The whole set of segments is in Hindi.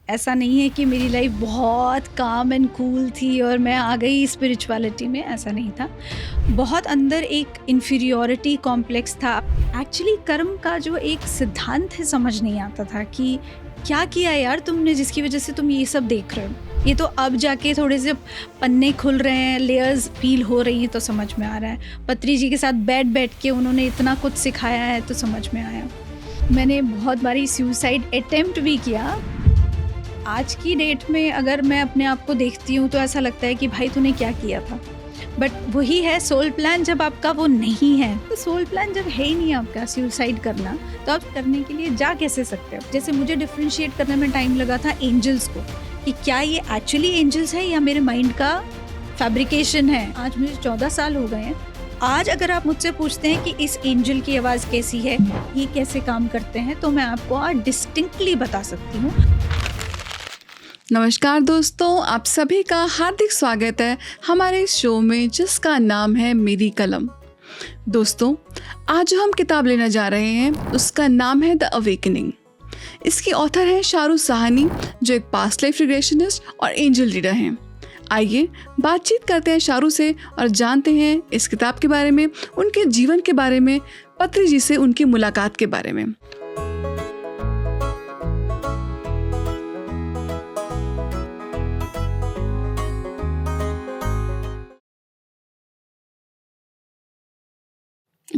ऐसा नहीं है कि मेरी लाइफ बहुत काम एंड कूल थी और मैं आ गई स्पिरिचुअलिटी में, ऐसा नहीं था। बहुत अंदर एक इन्फीरियॉरिटी कॉम्प्लेक्स था। एक्चुअली कर्म का जो एक सिद्धांत है समझ नहीं आता था कि क्या किया यार तुमने जिसकी वजह से तुम ये सब देख रहे हो। ये तो अब जाके थोड़े से पन्ने खुल रहे हैं, लेयर्स फील हो रही हैं तो समझ में आ रहा है। पत्री जी के साथ बैठ के उन्होंने इतना कुछ सिखाया है तो समझ में आया। मैंने बहुत बारी सुसाइड अटेम्प्ट भी किया। आज की डेट में अगर मैं अपने आप को देखती हूँ तो ऐसा लगता है कि भाई तूने क्या किया था। बट वही है सोल प्लान, जब आपका वो नहीं है तो सोल प्लान जब है ही नहीं आपका सुसाइड करना, तो आप करने के लिए जा कैसे सकते हो। जैसे मुझे डिफ्रेंशिएट करने में टाइम लगा था एंजल्स को, कि क्या ये एक्चुअली एंजल्स है या मेरे माइंड का फैब्रिकेशन है। आज मुझे 14 साल हो गए हैं। आज अगर आप मुझसे पूछते हैं कि इस एंजल की आवाज़ कैसी है, ये कैसे काम करते हैं, तो मैं आपको आज डिस्टिंक्टली बता सकती हूँ। नमस्कार दोस्तों, आप सभी का हार्दिक स्वागत है हमारे इस शो में जिसका नाम है मेरी कलम। दोस्तों, आज जो हम किताब लेने जा रहे हैं उसका नाम है द अवेकनिंग। इसकी ऑथर है शाहरुख साहनी, जो एक पास्ट लाइफ रिग्रेशनिस्ट और एंजल रीडर हैं। आइए बातचीत करते हैं शाहरुख से और जानते हैं इस किताब के बारे में, उनके जीवन के बारे में, पत्री जी से उनकी मुलाकात के बारे में।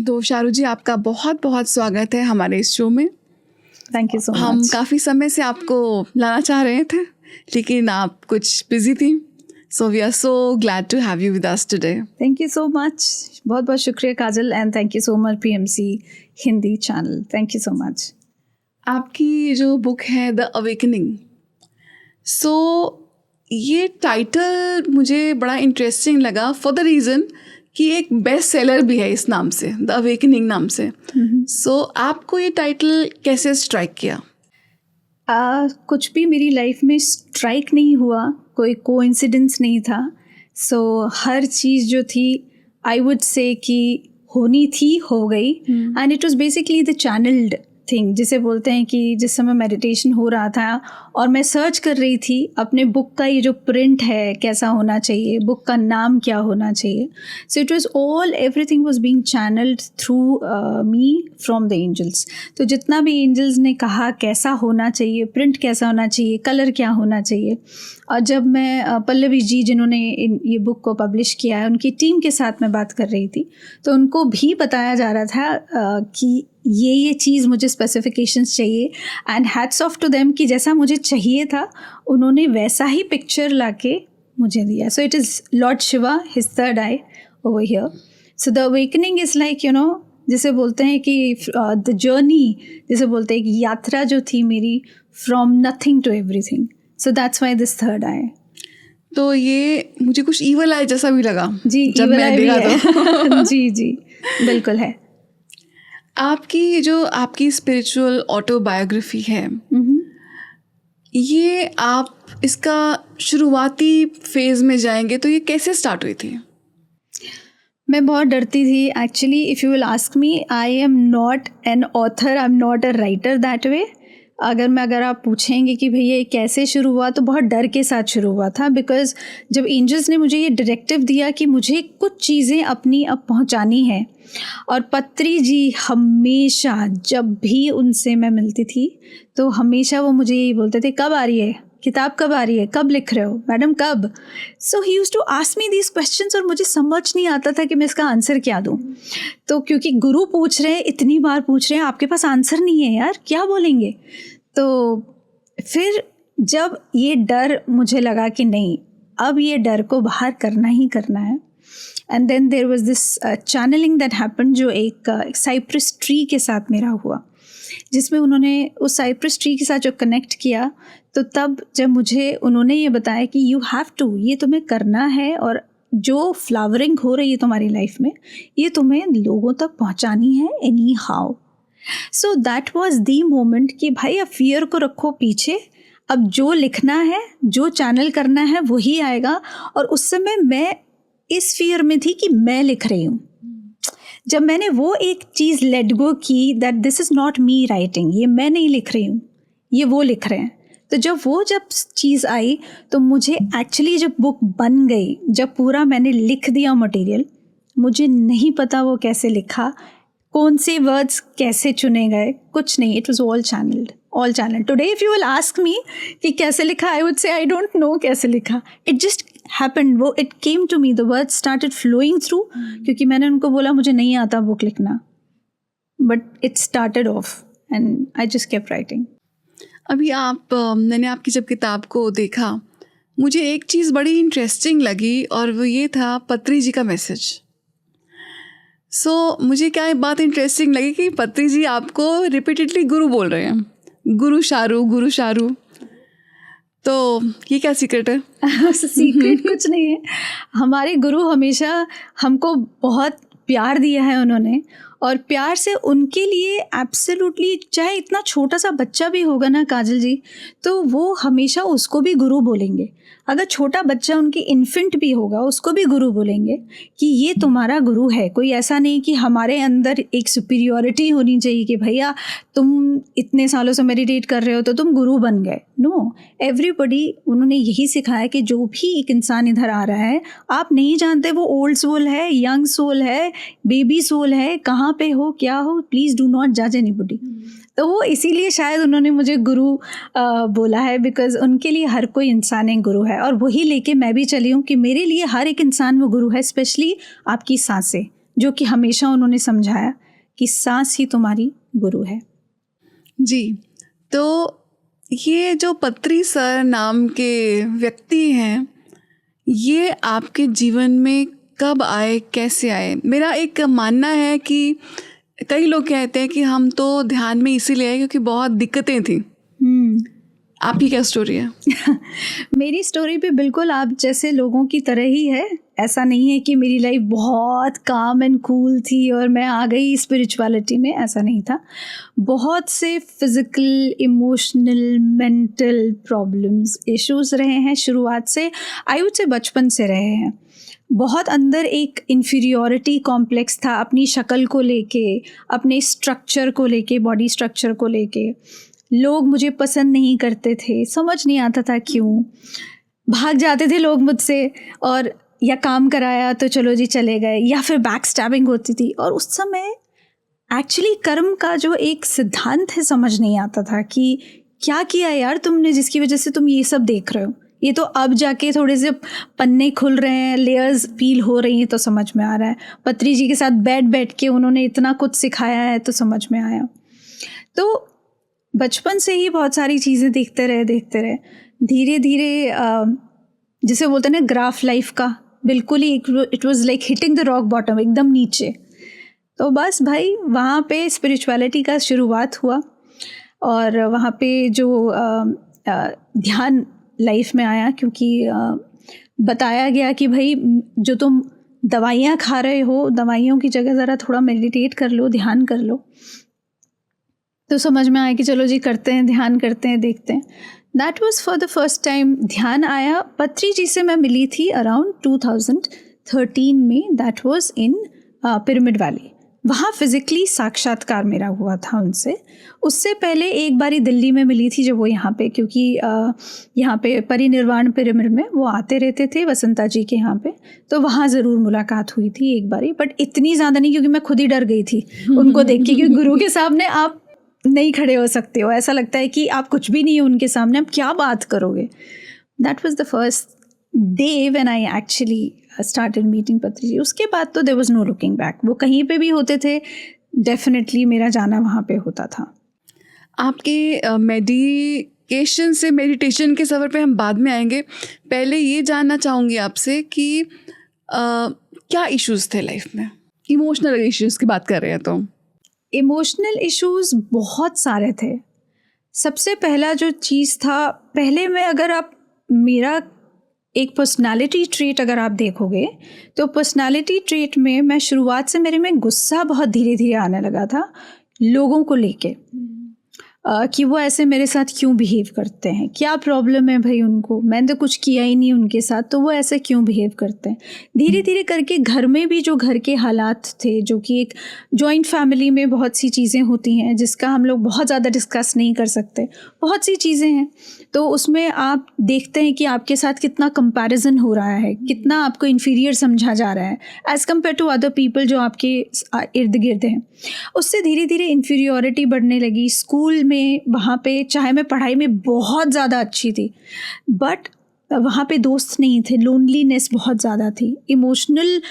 तो शाहरुख जी, आपका बहुत बहुत स्वागत है हमारे इस शो में। Thank you so much. हम काफ़ी समय से आपको लाना चाह रहे थे लेकिन आप कुछ बिजी थी, so we are so glad to have you with us today. Thank you so much. बहुत बहुत शुक्रिया Kajal, and thank you so much PMC Hindi channel. Thank you so much. आपकी जो बुक है द अवेकनिंग, सो ये टाइटल मुझे बड़ा इंटरेस्टिंग लगा फॉर द रीज़न कि एक बेस्ट सेलर भी है इस नाम से, द अवेकनिंग नाम से। सो आपको ये टाइटल कैसे स्ट्राइक किया? कुछ भी मेरी लाइफ में स्ट्राइक नहीं हुआ, कोई कोइंसिडेंस नहीं था। सो हर चीज़ जो थी आई वुड से कि होनी थी हो गई, and it was basically the channelled thing, जिसे बोलते हैं कि जिस समय मेडिटेशन हो रहा था और मैं सर्च कर रही थी अपने बुक का ये जो प्रिंट है कैसा होना चाहिए, बुक का नाम क्या होना चाहिए। So it was all everything was being channelled through me from the angels. तो जितना भी एंजल्स ने कहा कैसा होना चाहिए, प्रिंट कैसा होना चाहिए, कलर क्या होना चाहिए। और जब मैं पल्लवी जी जिन्होंने ये बुक को पब्लिश किया है उनकी टीम के साथ मैं बात कर रही थी, तो उनको भी बताया जा रहा था कि ये चीज़ मुझे स्पेसिफिकेशंस चाहिए, and hats off to them कि जैसा मुझे चाहिए था उन्होंने वैसा ही पिक्चर लाके मुझे दिया। सो it is Lord Shiva, his third I over here. So the awakening is like जिसे बोलते हैं कि द जर्नी, जिसे बोलते हैं कि यात्रा जो थी मेरी from nothing to everything. So that's why this third eye. तो ये मुझे कुछ ईवल आई जैसा भी लगा जी, जब मैं देखा तो। जी जी बिल्कुल है। आपकी स्पिरिचुअल ऑटोबायोग्राफी है, ये आप इसका शुरुआती फेज में जाएंगे तो ये कैसे स्टार्ट हुई थी? मैं बहुत डरती थी actually. If you will ask me, I am not an author, I am not a writer that way. अगर आप पूछेंगे कि भैया ये कैसे शुरू हुआ, तो बहुत डर के साथ शुरू हुआ था। बिकॉज़ जब एंजल्स ने मुझे ये डायरेक्टिव दिया कि मुझे कुछ चीज़ें अपनी अब पहुंचानी है, और पत्री जी हमेशा जब भी उनसे मैं मिलती थी तो हमेशा वो मुझे यही बोलते थे, कब आ रही है किताब, कब आ रही है, कब लिख रहे हो मैडम, कब। So he used to ask me these questions, और मुझे समझ नहीं आता था कि मैं इसका आंसर क्या दूँ। तो क्योंकि गुरु पूछ रहे हैं, इतनी बार पूछ रहे हैं, आपके पास आंसर नहीं है यार, क्या बोलेंगे। तो फिर जब ये डर मुझे लगा कि नहीं, अब ये डर को बाहर करना ही करना है, and then there was this channelling that happened, जो एक साइप्रस ट्री के साथ मेरा हुआ, जिसमें उन्होंने उस साइप्रस ट्री के साथ जो कनेक्ट किया। तो तब जब मुझे उन्होंने ये बताया कि यू हैव टू, ये तुम्हें करना है, और जो फ्लावरिंग हो रही है तुम्हारी लाइफ में ये तुम्हें लोगों तक पहुंचानी है any how. So that was the moment कि भाई अब फियर को रखो पीछे, अब जो लिखना है, जो चैनल करना है वही आएगा। और उस समय मैं इस फियर में थी कि मैं लिख रही हूँ। जब मैंने वो एक चीज़ लेट गो की, that this is not me writing, ये मैं नहीं लिख रही हूँ, ये वो लिख रहे हैं, तो जब चीज़ आई तो मुझे एक्चुअली जब बुक बन गई, जब पूरा मैंने लिख दिया मटेरियल, मुझे नहीं पता वो कैसे लिखा, कौन से वर्ड्स कैसे चुने गए, कुछ नहीं. It was all channel. Today if you will ask me कि कैसे लिखा, I would say I don't know कैसे लिखा. इट जस्ट हैपेंड, वो it came to me, the words started flowing through. क्योंकि मैंने उनको बोला मुझे नहीं आता बुक लिखना, but it started off and I just kept writing. अभी मैंने आपकी जब किताब को देखा, मुझे एक चीज़ बड़ी इंटरेस्टिंग लगी और वो ये था पत्री जी का मैसेज. मुझे क्या बात इंटरेस्टिंग लगी कि पत्री जी आपको रिपीटेडली गुरु बोल रहे हैं, गुरु शारू. तो ये क्या सीक्रेट है? सीक्रेट कुछ नहीं है. हमारे गुरु हमेशा हमको बहुत प्यार दिया है उन्होंने, और प्यार से उनके लिए एब्सोल्युटली, चाहे इतना छोटा सा बच्चा भी होगा ना काजल जी, तो वो हमेशा उसको भी गुरु बोलेंगे. अगर छोटा बच्चा उनकी इन्फेंट भी होगा, उसको भी गुरु बोलेंगे कि ये तुम्हारा गुरु है. कोई ऐसा नहीं कि हमारे अंदर एक सुपीरियॉरिटी होनी चाहिए कि भैया तुम इतने सालों से मेडिटेट कर रहे हो तो तुम गुरु बन गए. नो, एवरीबडी, उन्होंने यही सिखाया कि जो भी एक इंसान इधर आ रहा है, आप नहीं जानते वो ओल्ड सोल है, यंग सोल है, बेबी सोल है, कहाँ पे हो, क्या हो, प्लीज़ डू नॉट जज एनीबडी. तो वो इसीलिए शायद उन्होंने मुझे गुरु बोला है, बिकॉज उनके लिए हर कोई इंसान एक गुरु है. और वही लेके मैं भी चली हूँ कि मेरे लिए हर एक इंसान वो गुरु है, स्पेशली आपकी सांसें, जो कि हमेशा उन्होंने समझाया कि सांस ही तुम्हारी गुरु है. जी, तो ये जो पत्री सर नाम के व्यक्ति हैं, ये आपके जीवन में कब आए, कैसे आए? मेरा एक मानना है कि कई लोग कहते हैं कि हम तो ध्यान में इसीलिए आए क्योंकि बहुत दिक्कतें थी. आपकी क्या स्टोरी है? मेरी स्टोरी भी बिल्कुल आप जैसे लोगों की तरह ही है. ऐसा नहीं है कि मेरी लाइफ बहुत काम एंड कूल थी और मैं आ गई स्पिरिचुअलिटी में, ऐसा नहीं था. बहुत से physical, emotional, mental problems, issues रहे हैं शुरुआत से, आई वुड से बचपन से रहे हैं. बहुत अंदर एक इन्फीरियॉरिटी कॉम्प्लेक्स था अपनी शक्ल को लेके, अपने स्ट्रक्चर को लेके, बॉडी स्ट्रक्चर को लेके. लोग मुझे पसंद नहीं करते थे, समझ नहीं आता था क्यों. भाग जाते थे लोग मुझसे, और या काम कराया तो चलो जी चले गए, या फिर बैक स्टैबिंग होती थी. और उस समय एक्चुअली कर्म का जो एक सिद्धांत है समझ नहीं आता था कि क्या किया यार तुमने जिसकी वजह से तुम ये सब देख रहे हो. ये तो अब जाके थोड़े से पन्ने खुल रहे हैं, लेयर्स पील हो रही हैं तो समझ में आ रहा है. पत्री जी के साथ बैठ के उन्होंने इतना कुछ सिखाया है तो समझ में आया. तो बचपन से ही बहुत सारी चीज़ें देखते रहे. धीरे धीरे जिसे बोलते हैं ना ग्राफ लाइफ का, बिल्कुल ही it was like hitting the rock bottom, एकदम नीचे. तो बस भाई वहाँ पे स्पिरिचुअलिटी का शुरुआत हुआ, और वहाँ पे जो ध्यान लाइफ में आया, क्योंकि बताया गया कि भाई जो तुम दवाइयाँ खा रहे हो, दवाइयों की जगह ज़रा थोड़ा मेडिटेट कर लो, ध्यान कर लो. तो समझ में आया कि चलो जी करते हैं, ध्यान करते हैं, देखते हैं. That was for the first time ध्यान आया. पत्री जी से मैं मिली थी अराउंड 2013 में. That was in pyramid valley. वहाँ फिज़िकली साक्षात्कार मेरा हुआ था उनसे. उससे पहले एक बारी दिल्ली में मिली थी जब वो यहाँ पे, क्योंकि यहाँ पे परिनिर्वाण पिरामिड में वो आते रहते थे वसंता जी के यहाँ पे, तो वहाँ ज़रूर मुलाकात हुई थी एक बारी, बट इतनी ज़्यादा नहीं क्योंकि मैं खुद ही डर गई थी उनको देख के. क्योंकि गुरु के सामने आप नहीं खड़े हो सकते हो, ऐसा लगता है कि आप कुछ भी नहीं हो उनके सामने, आप क्या बात करोगे. That was the first day when I actually started meeting Patri ji. उसके बाद तो there was no looking back. वो कहीं पे भी होते थे, डेफिनेटली मेरा जाना वहाँ पे होता था. आपके मेडिकेशन से मेडिटेशन के सफ़र पे हम बाद में आएंगे. पहले ये जानना चाहूँगी आपसे कि क्या इश्यूज़ थे लाइफ में? इमोशनल इश्यूज़ की बात कर रहे हैं तो इमोशनल इश्यूज़ बहुत सारे थे. सबसे पहला जो चीज़ था, पहले में अगर आप मेरा एक पर्सनालिटी ट्रेट अगर आप देखोगे तो पर्सनालिटी ट्रेट में मैं शुरुआत से मेरे में गुस्सा बहुत धीरे धीरे आने लगा था लोगों को लेके. कि वो ऐसे मेरे साथ क्यों बिहेव करते हैं, क्या प्रॉब्लम है भाई उनको, मैंने तो कुछ किया ही नहीं उनके साथ, तो वो ऐसे क्यों बिहेव करते हैं। धीरे धीरे करके घर में भी जो घर के हालात थे, जो कि एक जॉइंट फैमिली में बहुत सी चीज़ें होती हैं जिसका हम लोग बहुत ज़्यादा डिस्कस नहीं कर सकते, बहुत सी चीज़ें हैं, तो उसमें आप देखते हैं कि आपके साथ कितना कंपैरिजन हो रहा है, कितना आपको इन्फीरियर समझा जा रहा है as compare to other people जो आपके इर्द गिर्द हैं। उससे धीरे धीरे इन्फीरियॉरिटी बढ़ने लगी। स्कूल में वहाँ पे चाहे मैं पढ़ाई में बहुत ज़्यादा अच्छी थी, बट वहाँ पे दोस्त नहीं थे, लोनलीनेस बहुत ज़्यादा थी, इमोशनल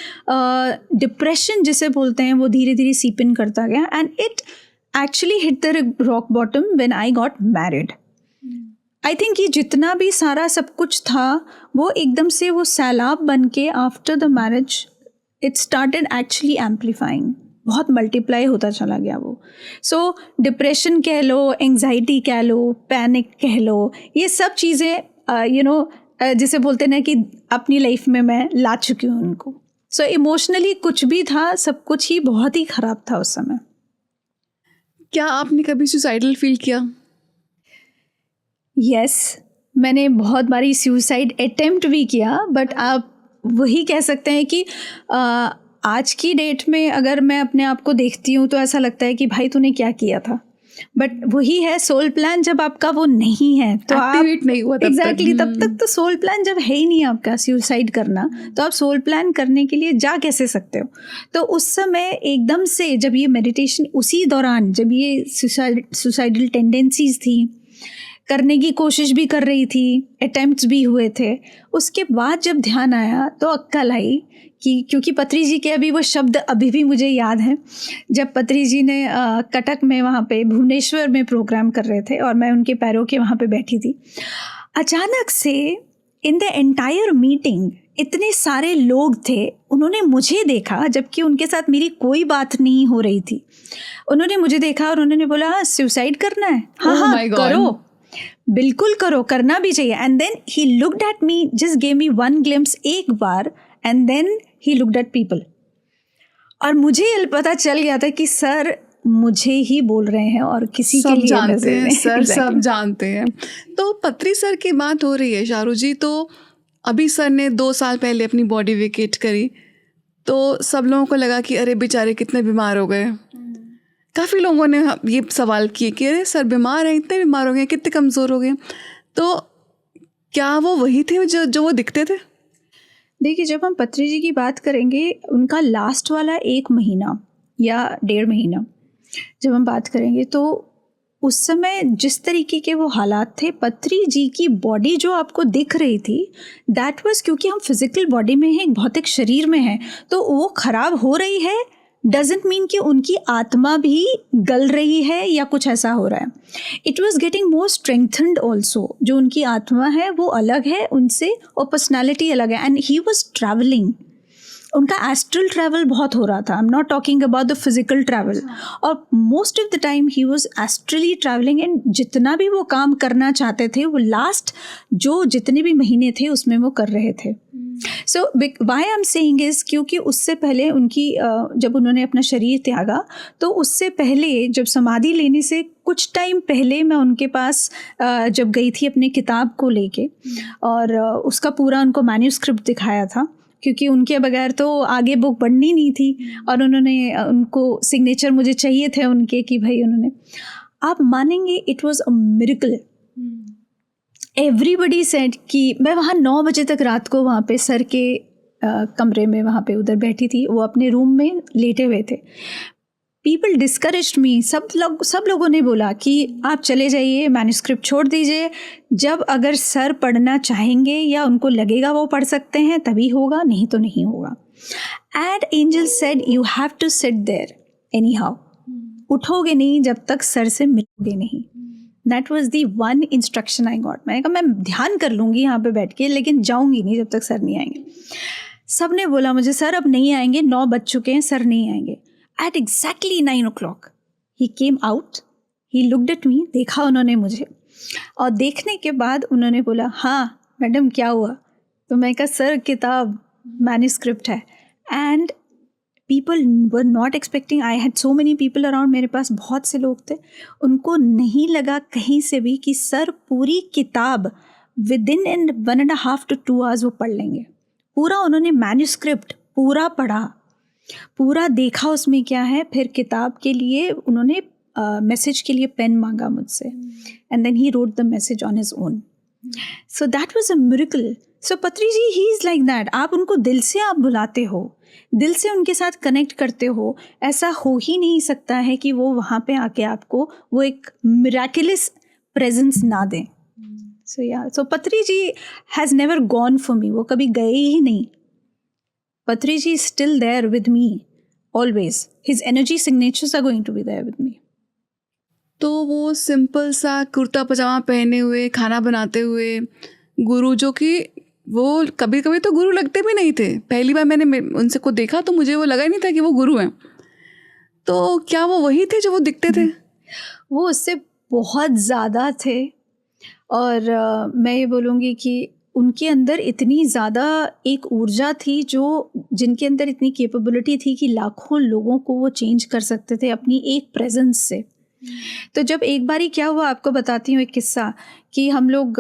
डिप्रेशन जिसे बोलते हैं वो धीरे धीरे सीप इन करता गया, and it actually hit the rock bottom when I got married. I think ये जितना भी सारा सब कुछ था वो एकदम से वो सैलाब बन के after the marriage it started actually amplifying, बहुत मल्टीप्लाई होता चला गया वो। सो डिप्रेशन कह लो, एंग्जाइटी कह लो, पैनिक कह लो, ये सब चीज़ें जिसे बोलते ना कि अपनी लाइफ में मैं ला चुकी हूँ उनको। सो इमोशनली कुछ भी था, सब कुछ ही बहुत ही ख़राब था उस समय। क्या आपने कभी सुसाइडल फील किया? यस, मैंने बहुत बारी सुसाइड अटेम्प्ट भी किया, बट आप वही कह सकते हैं कि आज की डेट में अगर मैं अपने आप को देखती हूँ तो ऐसा लगता है कि भाई तूने क्या किया था। बट वही है, सोल प्लान जब आपका वो नहीं है तो एक्टिवेट नहीं हुआ तब एग्जैक्टली तब तक तो सोल प्लान जब है ही नहीं आपका सुसाइड करना, तो आप सोल प्लान करने के लिए जा कैसे सकते हो। तो उस समय एकदम से जब ये मेडिटेशन, उसी दौरान जब ये सुसाइडल टेंडेंसीज थी, करने की कोशिश भी कर रही थी, अटेम्प्ट्स भी हुए थे, उसके बाद जब ध्यान आया तो अक्ल आई कि क्योंकि पत्री जी के अभी वो शब्द अभी भी मुझे याद हैं, जब पत्री जी ने कटक में वहाँ पे भुवनेश्वर में प्रोग्राम कर रहे थे और मैं उनके पैरों के वहाँ पे बैठी थी, अचानक से इन द एंटायर मीटिंग इतने सारे लोग थे, उन्होंने मुझे देखा जबकि उनके साथ मेरी कोई बात नहीं हो रही थी। उन्होंने मुझे देखा और उन्होंने बोला हाँ सुसाइड करना है, हाँ करो, बिल्कुल करो, करना भी चाहिए। And then he looked at me, just gave me one glimpse एक बार, and then he looked at people, और मुझे पता चल गया था कि सर मुझे ही बोल रहे हैं और किसी के लिए जानते हैं सर, सब जानते हैं। तो पत्री सर की बात हो रही है शारू जी, तो अभी सर ने 2 साल पहले अपनी बॉडी वेकेट करी, तो सब लोगों को लगा कि अरे बेचारे कितने बीमार हो गए। काफ़ी लोगों ने ये सवाल किए कि अरे सर बीमार हैं, इतने बीमार हो गए, कितने कमज़ोर हो गए। तो क्या वो वही थे जो वो दिखते थे? देखिए, जब हम पत्री जी की बात करेंगे, उनका लास्ट वाला 1 महीना या 1.5 महीना जब हम बात करेंगे, तो उस समय जिस तरीके के वो हालात थे, पत्री जी की बॉडी जो आपको दिख रही थी, दैट वाज, क्योंकि हम फिजिकल बॉडी में हैं, एक भौतिक शरीर में हैं, तो वो ख़राब हो रही है डजेंट मीन कि उनकी आत्मा भी गल रही है या कुछ ऐसा हो रहा है। It was getting more strengthened also, जो उनकी आत्मा है वो अलग है उनसे और पर्सनैलिटी अलग है। एंड ही वॉज ट्रैवलिंग, उनका एस्ट्रल ट्रैवल बहुत हो रहा था। I am not talking about the physical travel, और most of the time he was astrally travelling, and जितना भी वो काम करना चाहते थे वो लास्ट जो जितने भी महीने थे उसमें वो कर रहे थे। So why I am saying is, क्योंकि उससे पहले उनकी जब उन्होंने अपना शरीर त्यागा, तो उससे पहले जब समाधि लेने से कुछ टाइम पहले मैं उनके पास जब गई थी अपने किताब को लेके, और उसका पूरा उनको मैन्यूस्क्रिप्ट दिखाया था, क्योंकि उनके बगैर तो आगे बुक बढ़नी नहीं थी, और उनको सिग्नेचर मुझे चाहिए थे उनके कि भाई उन्होंने, आप मानेंगे it was a miracle. Everybody said कि मैं वहाँ 9 बजे तक रात को वहाँ पे सर के कमरे में वहाँ पे उधर बैठी थी, वो अपने रूम में लेटे हुए थे। पीपल डिस्करेज्ड मी, सब लोगों ने बोला कि आप चले जाइए, मैन्यूस्क्रिप्ट छोड़ दीजिए, जब अगर सर पढ़ना चाहेंगे या उनको लगेगा वो पढ़ सकते हैं तभी होगा, नहीं तो नहीं होगा। And angel said you have to sit there anyhow, उठोगे नहीं जब तक सर से मिलोगे नहीं। That was the one instruction I got. मैंने कहा मैं ध्यान कर लूँगी यहाँ पे बैठ के, लेकिन जाऊँगी नहीं जब तक सर नहीं आएंगे। सब ने बोला मुझे सर अब नहीं आएंगे, 9 बज चुके हैं, सर नहीं आएंगे। At exactly 9 o'clock, he came out, he looked at me, देखा उन्होंने मुझे, और देखने के बाद उन्होंने बोला हाँ मैडम क्या हुआ, तो मैं कहा सर किताब मैन्यूस्क्रिप्ट है। And people were not expecting, I had so many people around, मेरे पास बहुत से लोग थे, उनको नहीं लगा कहीं से भी कि सर पूरी किताब विद इन 1.5 to 2 hours वो पढ़ लेंगे। पूरा उन्होंने मैन्यूस्क्रिप्ट पूरा पढ़ा, पूरा देखा उसमें क्या है, फिर किताब के लिए उन्होंने मैसेज के लिए पेन मांगा मुझसे, and then he wrote the message on his own. So that was a miracle. So Patri ji he is like that. आप उनको दिल से आप बुलाते हो, दिल से उनके साथ कनेक्ट करते हो, ऐसा हो ही नहीं सकता है कि वो वहाँ पे आके आपको वो एक मिराकुलस प्रेजेंस ना दें। सो yeah, so Patri ji has never gone for me, वो कभी गए ही नहीं। Patri ji is still there with me always, his energy signatures are going to be there with me. तो वो सिंपल सा कुर्ता पजामा पहने हुए खाना बनाते हुए गुरु, जो कि वो कभी कभी तो गुरु लगते भी नहीं थे। पहली बार मैंने उनसे को देखा तो मुझे वो लगा ही नहीं था कि वो गुरु हैं। तो क्या वो वही थे जो वो दिखते थे? वो उससे बहुत ज़्यादा थे, और मैं ये बोलूँगी कि उनके अंदर इतनी ज़्यादा एक ऊर्जा थी, जो जिनके अंदर इतनी कैपेबिलिटी थी कि लाखों लोगों को वो चेंज कर सकते थे अपनी एक प्रेजेंस से। तो जब एक बारी क्या हुआ, आपको बताती हूँ एक किस्सा, कि हम लोग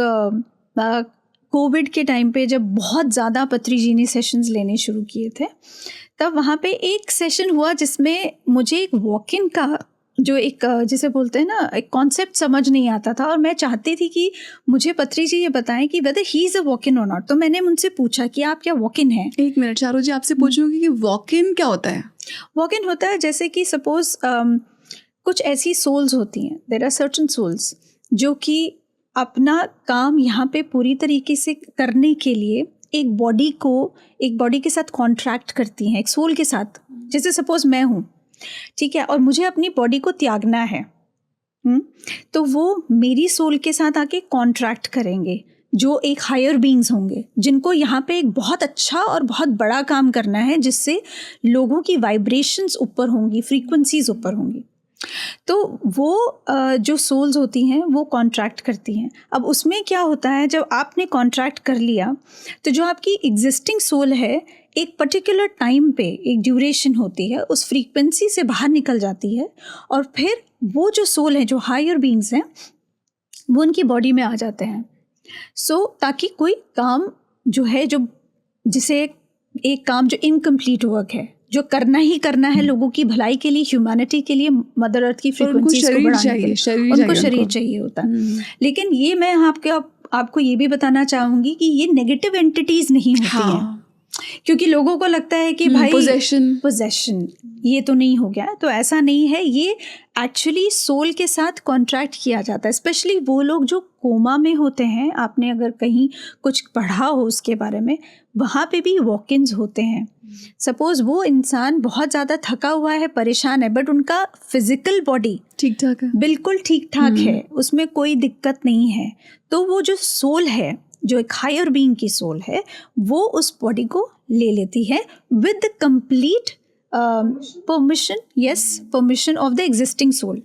कोविड के टाइम पे जब बहुत ज़्यादा पत्री जी ने सेशंस लेने शुरू किए थे, तब वहाँ पे एक सेशन हुआ जिसमें मुझे एक वॉक इन का जो एक जिसे बोलते हैं ना एक कॉन्सेप्ट समझ नहीं आता था, और मैं चाहती थी कि मुझे पत्री जी ये बताएं कि weather he is a walk in और नॉट। तो मैंने उनसे पूछा कि आप क्या वॉक इन हैं। एक मिनट चारू जी, आपसे पूछूंगी कि वॉक इन क्या होता है? वॉक इन होता है जैसे कि सपोज कुछ ऐसी सोल्स होती हैं, देयर आर सर्टेन सोल्स जो कि अपना काम यहाँ पे पूरी तरीके से करने के लिए एक बॉडी के साथ कॉन्ट्रैक्ट करती हैं, एक सोल के साथ। जैसे सपोज मैं हूँ, ठीक है, और मुझे अपनी बॉडी को त्यागना है, तो वो मेरी सोल के साथ आके कॉन्ट्रैक्ट करेंगे, जो एक हायर बीइंग्स होंगे, जिनको यहाँ पे एक बहुत अच्छा और बहुत बड़ा काम करना है, जिससे लोगों की वाइब्रेशंस ऊपर होंगी, फ्रीक्वेंसीज ऊपर होंगी। तो वो जो सोल्स होती हैं वो कॉन्ट्रैक्ट करती हैं। अब उसमें क्या होता है, जब आपने कॉन्ट्रैक्ट कर लिया तो जो आपकी एग्जिस्टिंग सोल है, एक पर्टिकुलर टाइम पे एक ड्यूरेशन होती है, उस फ्रीक्वेंसी से बाहर निकल जाती है, और फिर वो जो सोल है, जो हायर बीइंग्स हैं, वो उनकी बॉडी में आ जाते हैं। ताकि कोई काम जो है, जो जिसे एक काम जो इनकम्प्लीट वर्क है, जो करना ही करना है लोगों की भलाई के लिए, ह्यूमैनिटी के लिए, मदर अर्थ की फ्रीक्वेंसीज को बढ़ाने के लिए, उनको शरीर चाहिए होता है। लेकिन ये मैं आपको ये भी बताना चाहूँगी कि ये नेगेटिव एंटिटीज़ नहीं होती हैं, क्योंकि लोगों को लगता है कि भाई पोजेशन ये तो नहीं हो गया, तो ऐसा नहीं है। ये एक्चुअली सोल के साथ कॉन्ट्रैक्ट किया जाता है, स्पेशली वो लोग जो कोमा में होते हैं। आपने अगर कहीं कुछ पढ़ा हो उसके बारे में, वहाँ पे भी वॉक-इन्स होते हैं। सपोज वो इंसान बहुत ज़्यादा थका हुआ है, परेशान है, बट उनका फिजिकल बॉडी ठीक ठाक है, बिल्कुल ठीक ठाक है, उसमें कोई दिक्कत नहीं है, तो वो जो सोल है, जो एक हायर बीइंग की सोल है, वो उस बॉडी को ले लेती है with complete permission of the existing soul.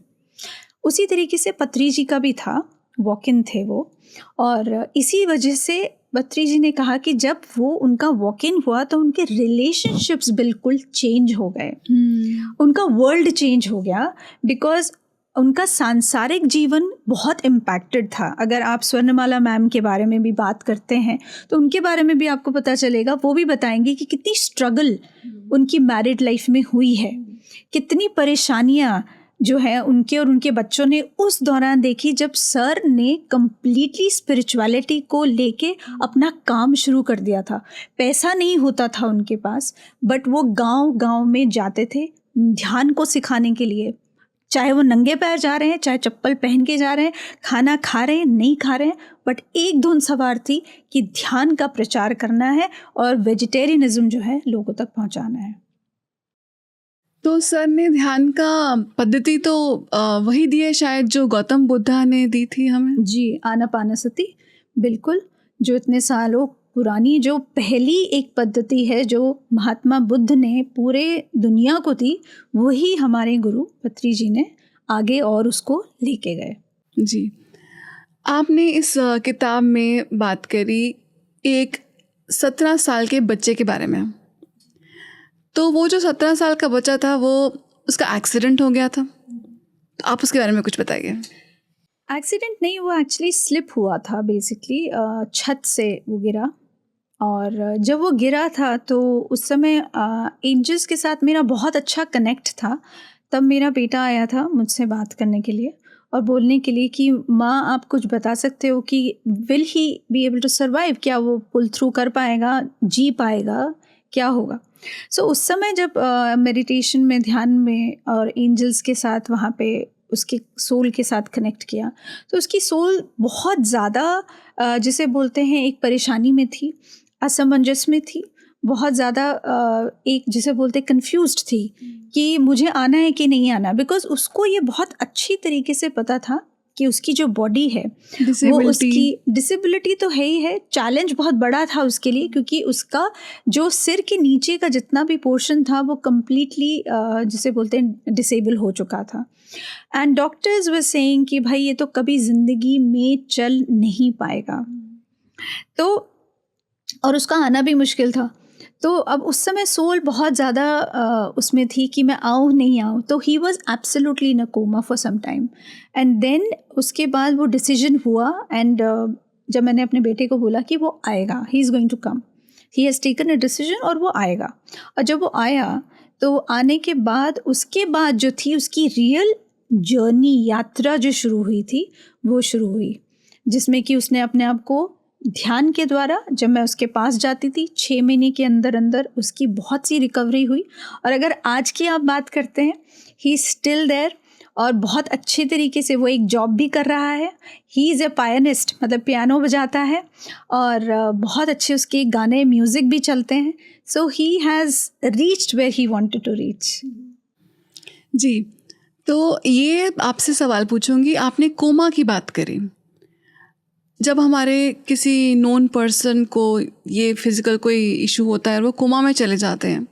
उसी तरीके से पत्री जी का भी था, वॉक इन थे वो, और इसी वजह से पत्री जी ने कहा कि जब वो उनका वॉक इन हुआ तो उनके रिलेशनशिप्स बिल्कुल चेंज हो गए, उनका वर्ल्ड चेंज हो गया, बिकॉज उनका सांसारिक जीवन बहुत इम्पैक्टेड था। अगर आप स्वर्णमाला मैम के बारे में भी बात करते हैं तो उनके बारे में भी आपको पता चलेगा, वो भी बताएंगे कि कितनी स्ट्रगल उनकी मैरिड लाइफ में हुई है, कितनी परेशानियां जो है उनके और उनके बच्चों ने उस दौरान देखी, जब सर ने कम्प्लीटली स्पिरिचुअलिटी को लेके अपना काम शुरू कर दिया था। पैसा नहीं होता था उनके पास, बट वो गांव-गांव में जाते थे ध्यान को सिखाने के लिए, चाहे वो नंगे पैर जा रहे हैं, चाहे चप्पल पहन के जा रहे हैं, खाना खा रहे हैं, नहीं खा रहे हैं, बट एक धुन सवार थी कि ध्यान का प्रचार करना है और वेजिटेरियनिज्म जो है लोगों तक पहुंचाना है। तो सर ने ध्यान का पद्धति तो वही दी है शायद जो गौतम बुद्धा ने दी थी हमें। जी, आनापानसति, बिल्कुल, जो इतने सालों पुरानी जो पहली एक पद्धति है जो महात्मा बुद्ध ने पूरे दुनिया को दी, वही हमारे गुरु पत्री जी ने आगे और उसको लेके गए। जी, आपने इस किताब में बात करी एक 17 साल के बच्चे के बारे में। तो वो जो 17 साल का बच्चा था वो उसका एक्सीडेंट हो गया था, तो आप उसके बारे में कुछ बताइए। एक्सीडेंट नहीं, वो एक्चुअली स्लिप हुआ था बेसिकली, छत से वो गिरा। और जब वो गिरा था तो उस समय एंजल्स के साथ मेरा बहुत अच्छा कनेक्ट था। तब मेरा बेटा आया था मुझसे बात करने के लिए और बोलने के लिए कि माँ आप कुछ बता सकते हो कि will he be able to survive, क्या वो पुल थ्रू कर पाएगा, जी पाएगा, क्या होगा। सो उस समय जब मेडिटेशन में, ध्यान में और एंजल्स के साथ वहाँ पे उसके सोल के साथ कनेक्ट किया, तो उसकी सोल बहुत ज़्यादा जिसे बोलते हैं एक परेशानी में थी, असमंजस में थी, बहुत ज़्यादा एक जिसे बोलते कंफ्यूज्ड थी कि मुझे आना है कि नहीं आना। बिकॉज उसको ये बहुत अच्छी तरीके से पता था कि उसकी जो बॉडी है वो उसकी डिसेबिलिटी तो है ही है, चैलेंज बहुत बड़ा था उसके लिए, क्योंकि उसका जो सिर के नीचे का जितना भी पोर्शन था वो कम्प्लीटली जिसे बोलते हैं डिसेबल हो चुका था। एंड डॉक्टर्स वर सेइंग कि भाई ये तो कभी ज़िंदगी में चल नहीं पाएगा, तो और उसका आना भी मुश्किल था। तो अब उस समय सोल बहुत ज़्यादा उसमें थी कि मैं आऊँ नहीं आऊँ, तो he was absolutely in a coma for some time. And then उसके बाद वो डिसीजन हुआ एंड जब मैंने अपने बेटे को बोला कि वो आएगा, he is going to come, he has taken a decision और वो आएगा। और जब वो आया तो आने के बाद उसके बाद जो थी उसकी रियल जर्नी, यात्रा जो शुरू हुई थी वो शुरू हुई, जिसमें कि उसने अपने आप को ध्यान के द्वारा, जब मैं उसके पास जाती थी 6 महीने के अंदर अंदर उसकी बहुत सी रिकवरी हुई। और अगर आज की आप बात करते हैं, ही इज़ स्टिल देयर और बहुत अच्छे तरीके से वो एक जॉब भी कर रहा है। ही इज़ ए पायनिस्ट, मतलब पियानो बजाता है और बहुत अच्छे उसके गाने, म्यूज़िक भी चलते हैं। So he has reached where he wanted to reach. जी, तो ये आपसे सवाल पूछूंगी, आपने कोमा की बात करी। जब हमारे किसी नोन पर्सन को ये फिज़िकल कोई इशू होता है और वो कोमा में चले जाते हैं,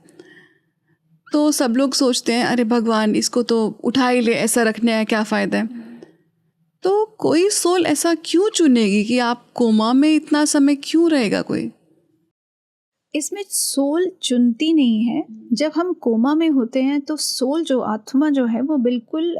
तो सब लोग सोचते हैं अरे भगवान इसको तो उठा ही ले, ऐसा रखने का क्या फ़ायदा है। तो कोई सोल ऐसा क्यों चुनेगी कि आप कोमा में इतना समय क्यों रहेगा कोई? इसमें सोल चुनती नहीं है। जब हम कोमा में होते हैं तो सोल जो आत्मा जो है वो बिल्कुल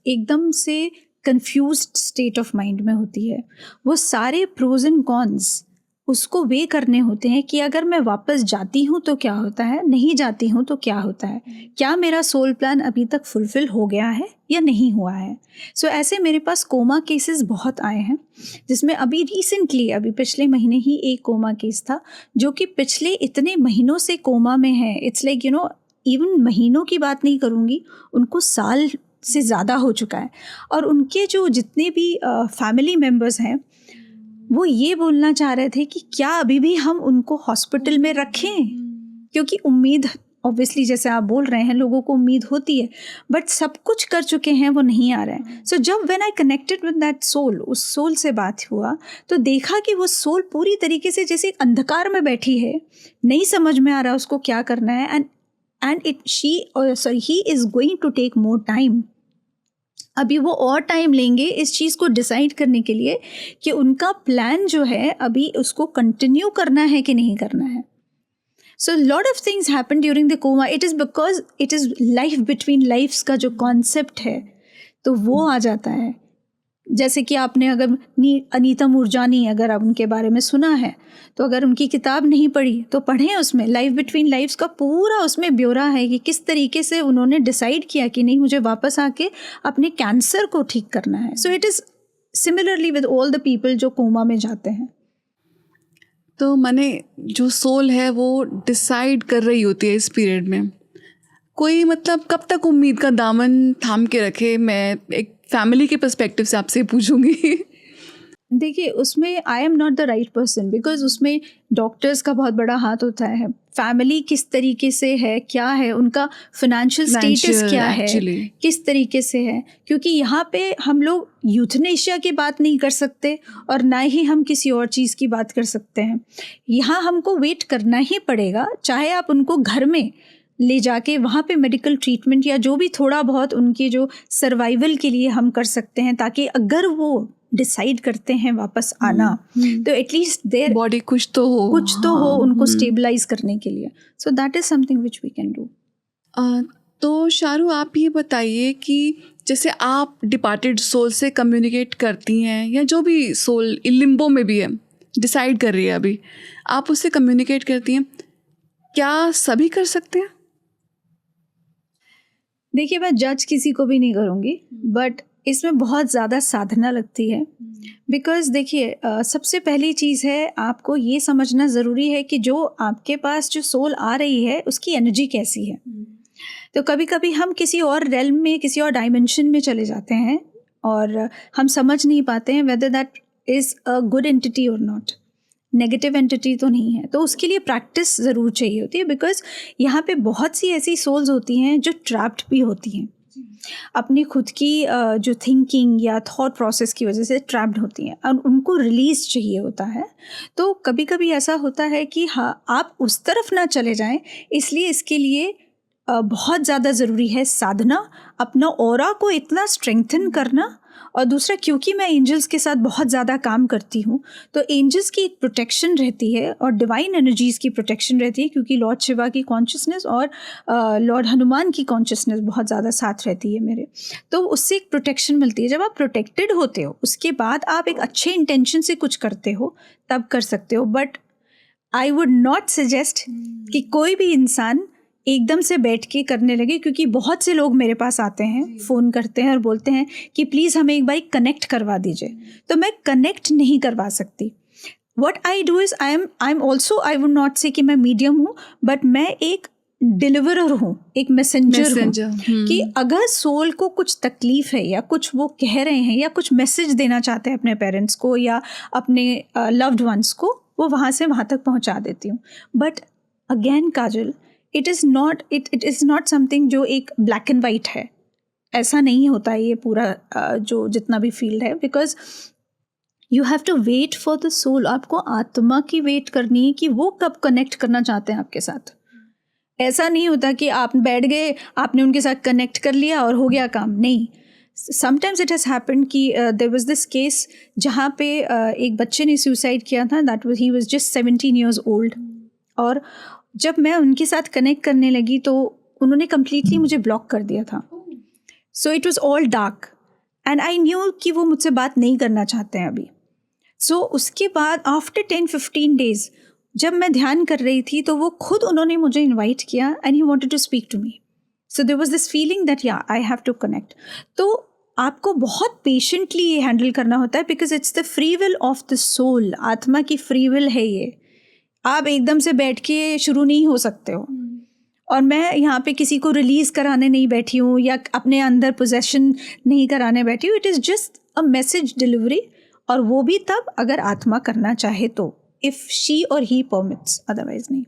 एकदम से कंफ्यूज्ड स्टेट ऑफ माइंड में होती है। वो सारे प्रोज एंड कॉन्स उसको वे करने होते हैं कि अगर मैं वापस जाती हूँ तो क्या होता है, नहीं जाती हूँ तो क्या होता है, क्या मेरा सोल प्लान अभी तक फुलफ़िल हो गया है या नहीं हुआ है। सो ऐसे मेरे पास कोमा केसेस बहुत आए हैं, जिसमें अभी रिसेंटली, अभी पिछले महीने ही एक कोमा केस था जो कि पिछले इतने महीनों से कोमा में है। इट्स लाइक इवन महीनों की बात नहीं करूँगी, उनको साल से ज़्यादा हो चुका है। और उनके जो जितने भी फैमिली मेम्बर्स हैं वो ये बोलना चाह रहे थे कि क्या अभी भी हम उनको हॉस्पिटल में रखें, क्योंकि उम्मीद ऑब्वियसली जैसे आप बोल रहे हैं लोगों को उम्मीद होती है, बट सब कुछ कर चुके हैं, वो नहीं आ रहा है। सो जब when I connected with that soul, उस सोल से बात हुआ तो देखा कि वो सोल पूरी तरीके से जैसे अंधकार में बैठी है, नहीं समझ में आ रहा उसको क्या करना है। And he is going to take more time. अभी वो और टाइम लेंगे इस चीज़ को डिसाइड करने के लिए कि उनका प्लान जो है अभी उसको कंटिन्यू करना है कि नहीं करना है। So lot of things happen during the coma. It is because it is life between lives का जो कॉन्सेप्ट है तो वो आ जाता है। जैसे कि आपने अगर अनीता मूरजानी, अगर आप उनके बारे में सुना है तो अगर उनकी किताब नहीं पढ़ी तो पढ़ें, उसमें लाइफ बिटवीन लाइफ्स का पूरा उसमें ब्यौरा है कि किस तरीके से उन्होंने डिसाइड किया कि नहीं, मुझे वापस आके अपने कैंसर को ठीक करना है। सो it is similarly with all the people जो कोमा में जाते हैं। तो माने जो सोल है वो डिसाइड कर रही होती है इस पीरियड में, कोई मतलब कब तक उम्मीद का दामन थाम के रखे? मैं एक फैमिली के पर्सपेक्टिव से आपसे पूछूंगी। देखिए, उसमें आई am not the right person, because उसमें डॉक्टर्स का बहुत बड़ा हाथ होता है, फैमिली किस तरीके से है, क्या है उनका फाइनेंशियल स्टेटस, क्या है, किस तरीके से है। क्योंकि यहाँ पे हम लोग यूथनेशिया की बात नहीं कर सकते और ना ही हम किसी और चीज़ की बात कर सकते हैं। यहाँ हमको वेट करना ही पड़ेगा, चाहे आप उनको घर में ले जाके वहाँ पे मेडिकल ट्रीटमेंट या जो भी थोड़ा बहुत उनकी जो सर्वाइवल के लिए हम कर सकते हैं, ताकि अगर वो डिसाइड करते हैं वापस आना, तो एटलीस्ट देयर बॉडी कुछ तो हो उनको स्टेबलाइज करने के लिए. So that is something which we can do. तो शारू, आप ये बताइए कि जैसे आप डिपार्टेड सोल से कम्युनिकेट करती हैं, या जो भी सोल लिम्बो में भी है, डिसाइड कर रही है अभी, आप उससे कम्युनिकेट करती हैं, क्या सभी कर सकते हैं? देखिए, मैं जज किसी को भी नहीं करूँगी, बट इसमें बहुत ज़्यादा साधना लगती है. बिकॉज देखिए, सबसे पहली चीज़ है, आपको ये समझना ज़रूरी है कि जो आपके पास जो सोल आ रही है उसकी एनर्जी कैसी है. तो कभी कभी हम किसी और रेल्म में, किसी और डायमेंशन में चले जाते हैं और हम समझ नहीं पाते हैं whether that is a good entity और नॉट. नेगेटिव एंटिटी तो नहीं है. तो उसके लिए प्रैक्टिस ज़रूर चाहिए होती है, बिकॉज यहाँ पे बहुत सी ऐसी सोल्स होती हैं जो ट्रैप्ड भी होती हैं, अपनी खुद की जो थिंकिंग या थॉट प्रोसेस की वजह से ट्रैप्ड होती हैं और उनको रिलीज़ चाहिए होता है. तो कभी कभी ऐसा होता है कि हाँ, आप उस तरफ ना चले जाएं, इसलिए इसके लिए बहुत ज़्यादा ज़रूरी है साधना, अपना ऑरा को इतना स्ट्रेंथन करना. और दूसरा, क्योंकि मैं एंजल्स के साथ बहुत ज़्यादा काम करती हूँ, तो एंजल्स की एक प्रोटेक्शन रहती है और डिवाइन एनर्जीज़ की प्रोटेक्शन रहती है, क्योंकि लॉर्ड शिवा की कॉन्शियसनेस और लॉर्ड हनुमान की कॉन्शियसनेस बहुत ज़्यादा साथ रहती है मेरे. तो उससे एक प्रोटेक्शन मिलती है. जब आप प्रोटेक्टेड होते हो, उसके बाद आप एक अच्छे इंटेंशन से कुछ करते हो, तब कर सकते हो. But I would not suggest कि कोई भी इंसान एकदम से बैठ के करने लगे, क्योंकि बहुत से लोग मेरे पास आते हैं, फ़ोन करते हैं और बोलते हैं कि प्लीज़ हमें एक बार कनेक्ट करवा दीजिए. तो मैं कनेक्ट नहीं करवा सकती. What I do is I am also, I would not से कि मैं मीडियम हूँ, बट मैं एक डिलीवरर हूँ, एक मैसेंजर हूँ. कि अगर सोल को कुछ तकलीफ़ है या कुछ वो कह रहे हैं या कुछ मैसेज देना चाहते हैं अपने पेरेंट्स को या अपने लव्ड वंस को, वो वहाँ से वहाँ तक पहुँचा देती हूँ. But again Kajal, it is not something जो एक ब्लैक एंड वाइट है. ऐसा नहीं होता है ये पूरा जो जितना भी फील्ड है. Because you have to wait for the soul. आपको आत्मा की वेट करनी है कि वो कब कनेक्ट करना चाहते हैं आपके साथ. ऐसा नहीं होता कि आप बैठ गए, आपने उनके साथ कनेक्ट कर लिया और हो गया काम. नहीं, समटाइम्स इट हैज़ हैपेंड कि देयर वाज दिस केस जहाँ पे एक बच्चे ने सुसाइड किया था. That was, he was just 17 years old. और जब मैं उनके साथ कनेक्ट करने लगी तो उन्होंने कम्प्लीटली मुझे ब्लॉक कर दिया था. So it was all dark and I knew कि वो मुझसे बात नहीं करना चाहते हैं अभी. सो उसके बाद आफ्टर 10-15 days जब मैं ध्यान कर रही थी, तो वो खुद उन्होंने मुझे इन्वाइट किया and he wanted to speak to me. So there was this feeling that yeah I have to connect. तो आपको बहुत पेशेंटली ये हैंडल करना होता है, because it's the free will of the soul. आत्मा की फ्री विल है ये. आप एकदम से बैठ के शुरू नहीं हो सकते हो. और मैं यहाँ पे किसी को रिलीज़ कराने नहीं बैठी हूँ या अपने अंदर पोजेशन नहीं कराने बैठी हूँ. It is just a message delivery, और वो भी तब अगर आत्मा करना चाहे तो, इफ़ शी और ही परमिट्स, अदरवाइज नहीं.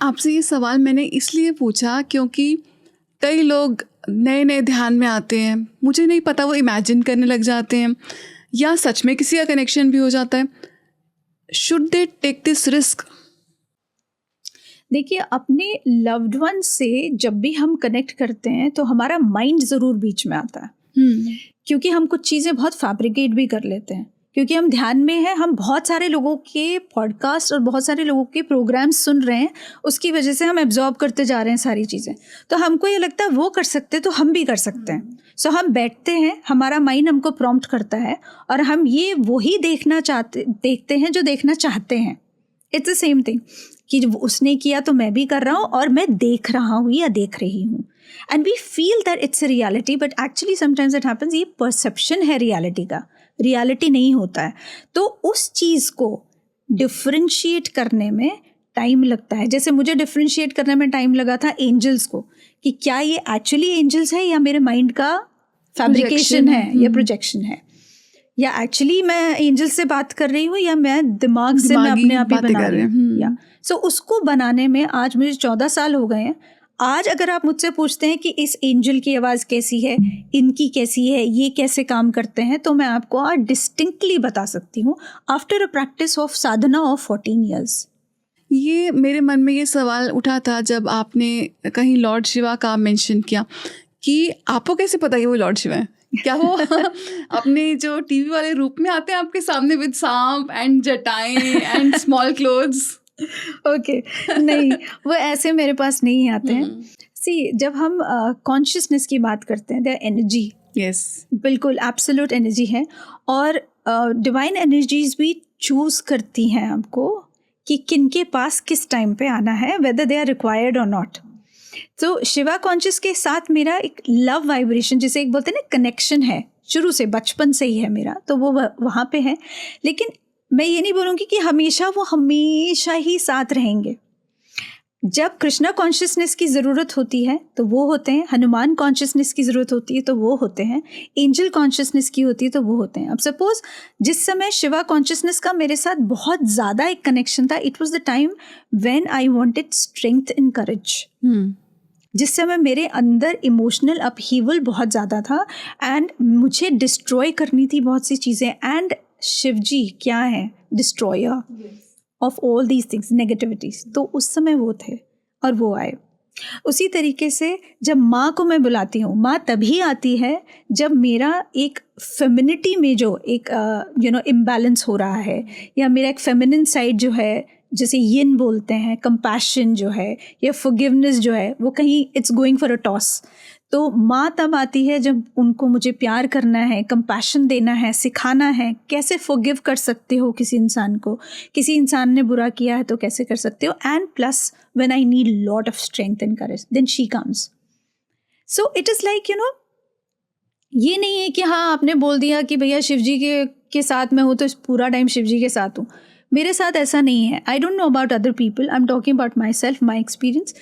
आपसे ये सवाल मैंने इसलिए पूछा क्योंकि कई लोग नए नए ध्यान में आते हैं, मुझे नहीं पता, वो इमेजिन करने लग जाते हैं या सच में किसी का कनेक्शन भी हो जाता है. Should they take this risk? देखिए, अपने लव्ड वन से जब भी हम कनेक्ट करते हैं तो हमारा माइंड ज़रूर बीच में आता है. क्योंकि हम कुछ चीज़ें बहुत फैब्रिकेट भी कर लेते हैं, क्योंकि हम ध्यान में हैं. हम बहुत सारे लोगों के पॉडकास्ट और बहुत सारे लोगों के प्रोग्राम्स सुन रहे हैं, उसकी वजह से हम एब्जॉर्ब करते जा रहे हैं सारी चीज़ें. तो हमको ये लगता है वो कर सकते तो हम भी कर सकते हैं. सो हम बैठते हैं, हमारा माइंड हमको प्रॉम्प्ट करता है और हम ये वही देखते हैं जो देखना चाहते हैं. इट्स द सेम थिंग कि उसने किया तो मैं भी कर रहा हूँ और मैं देख रहा हूँ या देख रही हूँ. And we feel that it's a reality, but actually sometimes it happens ये परसेप्शन है रियलिटी का, रियलिटी नहीं होता है. तो उस चीज़ को डिफ्रेंशिएट करने में टाइम लगता है. जैसे मुझे डिफ्रेंशिएट करने में टाइम लगा था एंजल्स को, कि क्या ये एक्चुअली एंजल्स है या मेरे माइंड का फैब्रिकेशन है या प्रोजेक्शन है, या एक्चुअली मैं एंजल्स से बात कर रही हूँ या मैं दिमाग से मैं अपने आप ही बना रही हूँ. या सो उसको बनाने में आज मुझे 14 साल हो गए हैं. आज अगर आप मुझसे पूछते हैं कि इस एंजल की आवाज़ कैसी है, इनकी कैसी है, ये कैसे काम करते हैं, तो मैं आपको आज डिस्टिंक्टली बता सकती हूँ after a practice of Sadhana of 14 years. ये मेरे मन में ये सवाल उठा था जब आपने कहीं लॉर्ड शिवा का मेंशन किया कि आपको कैसे पता कि वो लॉर्ड शिवा है, क्या वो अपने जो टीवी वाले रूप में आते हैं आपके सामने विद सांप एंड जटाएं एंड स्मॉल क्लोथ्स? ओके नहीं, वो ऐसे मेरे पास नहीं आते हैं। सी, जब हम कॉन्शियसनेस की बात करते हैं, देयर एनर्जी, यस, बिल्कुल एब्सोल्यूट एनर्जी है। और डिवाइन एनर्जीज भी चूज़ करती हैं आपको कि किन के पास किस टाइम पे आना है, वेदर दे आर रिक्वायर्ड और नॉट। तो शिवा कॉन्शियस के साथ मेरा एक लव वाइब्रेशन, जिसे एक बोलते हैं ना कनेक्शन है, शुरू से बचपन से ही है मेरा, तो वो वहाँ पे है। लेकिन मैं ये नहीं बोलूँगी कि हमेशा वो हमेशा ही साथ रहेंगे। जब कृष्णा कॉन्शियसनेस की ज़रूरत होती है तो वो होते हैं, हनुमान कॉन्शियसनेस की ज़रूरत होती है तो वो होते हैं, एंजल कॉन्शियसनेस की होती है तो वो होते हैं। अब सपोज जिस समय शिवा कॉन्शियसनेस का मेरे साथ बहुत ज़्यादा एक कनेक्शन था, it was the time when I wanted strength and करेज। जिस समय मेरे अंदर इमोशनल अपहीवल बहुत ज़्यादा था एंड मुझे डिस्ट्रॉय करनी थी बहुत सी चीज़ें। एंड शिवजी क्या है? Destroyer of all these things, negativities. तो उस समय वो थे और वो आए। उसी तरीके से जब माँ को मैं बुलाती हूँ, माँ तभी आती है जब मेरा एक फेमिनिटी में जो एक इम्बैलेंस हो रहा है, या मेरा एक फेमिनिन साइड जो है, जैसे यिन बोलते हैं, कंपैशन जो है या फॉरगिवनेस जो है, वो कहीं it's going for a toss. तो माँ तब आती है जब उनको मुझे प्यार करना है, कंपैशन देना है, सिखाना है कैसे फॉरगिव कर सकते हो किसी इंसान को, किसी इंसान ने बुरा किया है तो कैसे कर सकते हो। And plus when I need lot of strength and courage, then she comes. So it is like ये नहीं है कि हाँ आपने बोल दिया कि भैया शिवजी के साथ मैं हूँ तो पूरा टाइम शिवजी के साथ हूँ। मेरे साथ ऐसा नहीं है। I don't know about other people, I am talking about my self, my experience.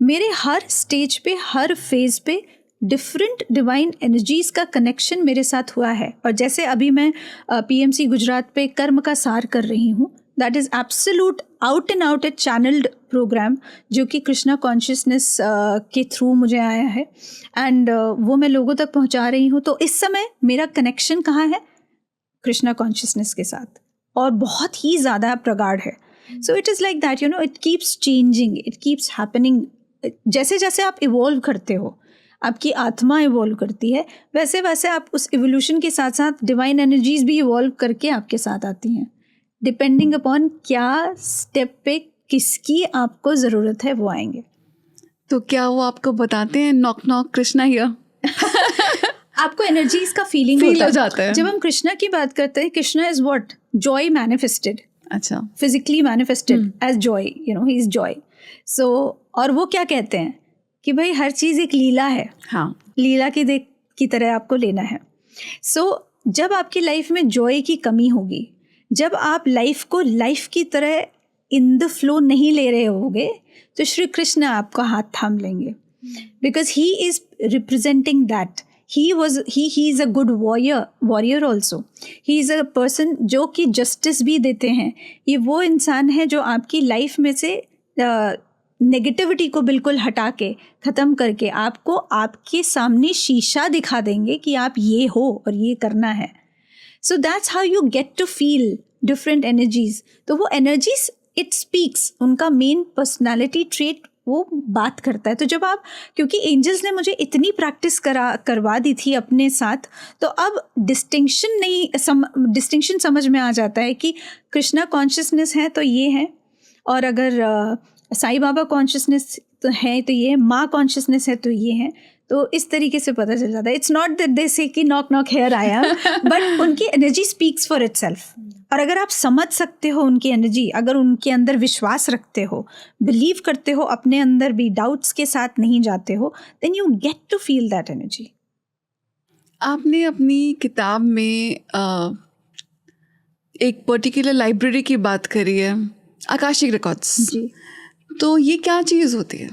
मेरे हर स्टेज पे, हर फेज पे डिफरेंट डिवाइन एनर्जीज़ का कनेक्शन मेरे साथ हुआ है। और जैसे अभी मैं PMC गुजरात पे कर्म का सार कर रही हूँ, that is absolute out and out a channelled programme जो कि कृष्णा कॉन्शियसनेस के थ्रू मुझे आया है एंड वो मैं लोगों तक पहुँचा रही हूँ। तो इस समय मेरा कनेक्शन कहाँ है? कृष्णा कॉन्शियसनेस के साथ, और बहुत ही ज़्यादा प्रगाढ़ है। सो it is like that, it keeps changing, it keeps happening. जैसे जैसे आप इवॉल्व करते हो, आपकी आत्मा इवॉल्व करती है, वैसे वैसे आप उस इवोल्यूशन के साथ साथ डिवाइन एनर्जीज भी इवॉल्व करके आपके साथ आती हैं, डिपेंडिंग अपॉन क्या स्टेप पे किसकी आपको ज़रूरत है वो आएंगे। तो क्या वो आपको बताते हैं नॉक नॉक कृष्णा हियर? आपको एनर्जीज का फीलिंग हो जाता है। जब हम कृष्णा की बात करते हैं, Krishna is what? Joy manifested. अच्छा, physically manifested as joy, he is joy. So और वो क्या कहते हैं कि भाई हर चीज़ एक लीला है। हाँ, लीला की तरह आपको लेना है। सो जब आपकी लाइफ में जॉय की कमी होगी, जब आप लाइफ को लाइफ की तरह इन द फ्लो नहीं ले रहे होगे, तो श्री कृष्ण आपका हाथ थाम लेंगे, because he is representing that. he is a good warrior also. he is a person जो कि जस्टिस भी देते हैं। ये वो इंसान है जो आपकी लाइफ में से नेगेटिविटी को बिल्कुल हटा के, ख़त्म करके आपको आपके सामने शीशा दिखा देंगे कि आप ये हो और ये करना है। So that's how you get to feel different energies. तो वो एनर्जीज इट स्पीक्स, उनका मेन पर्सनालिटी ट्रेट वो बात करता है। तो जब आप, क्योंकि एंजल्स ने मुझे इतनी प्रैक्टिस करवा दी थी अपने साथ, तो अब डिस्टिंक्शन समझ में आ जाता है कि कृष्णा कॉन्शियसनेस है तो ये है, और अगर साईं बाबा कॉन्शियसनेस तो है तो ये, माँ कॉन्शियसनेस है तो ये है। तो इस तरीके से पता चल जाता है। इट्स नॉट दैट दे से कि knock knock here I am, but उनकी एनर्जी स्पीक्स फॉर इटसेल्फ। और अगर आप समझ सकते हो उनकी एनर्जी, अगर उनके अंदर विश्वास रखते हो, बिलीव करते हो, अपने अंदर भी डाउट्स के साथ नहीं जाते हो, then you get to feel that energy. आपने अपनी किताब में एक पर्टिकुलर लाइब्रेरी की बात करी है, आकाशिक रिकॉर्ड्स। जी, तो ये क्या चीज़ होती है?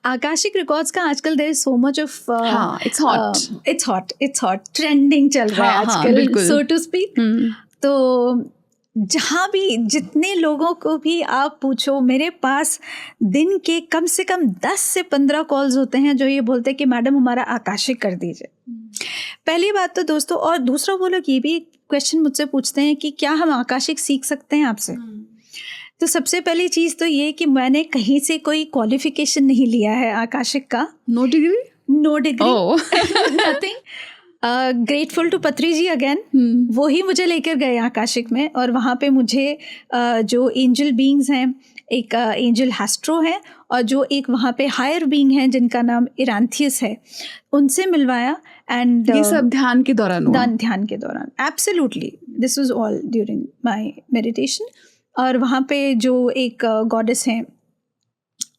आकाशिक रिकॉर्ड्स का आजकल there is so much of, it's hot, trending चल रहा है आजकल, सो टू स्पीक। तो जहाँ भी जितने लोगों को भी आप पूछो, मेरे पास दिन के कम से कम 10 से 15 कॉल्स होते हैं जो ये बोलते हैं कि मैडम हमारा आकाशिक कर दीजिए। पहली बात तो दोस्तों, और दूसरा वो लोग ये भी क्वेश्चन मुझसे पूछते हैं कि क्या हम आकाशिक सीख सकते हैं आपसे। तो सबसे पहली चीज़ तो ये कि मैंने कहीं से कोई क्वालिफिकेशन नहीं लिया है आकाशिक का। No degree nothing. Grateful to Patri ji again, वो ही मुझे लेकर गए आकाशिक में, और वहाँ पे मुझे जो एंजल बीइंग्स हैं, एक एंजल हैस्ट्रो है और जो एक वहाँ पे हायर बीइंग है जिनका नाम इरांथियस है, उनसे मिलवाया। एंड ये सब ध्यान के दौरान हुआ? ध्यान के दौरान, absolutely, this was all during my meditation. और वहाँ पे जो एक गॉडेस हैं,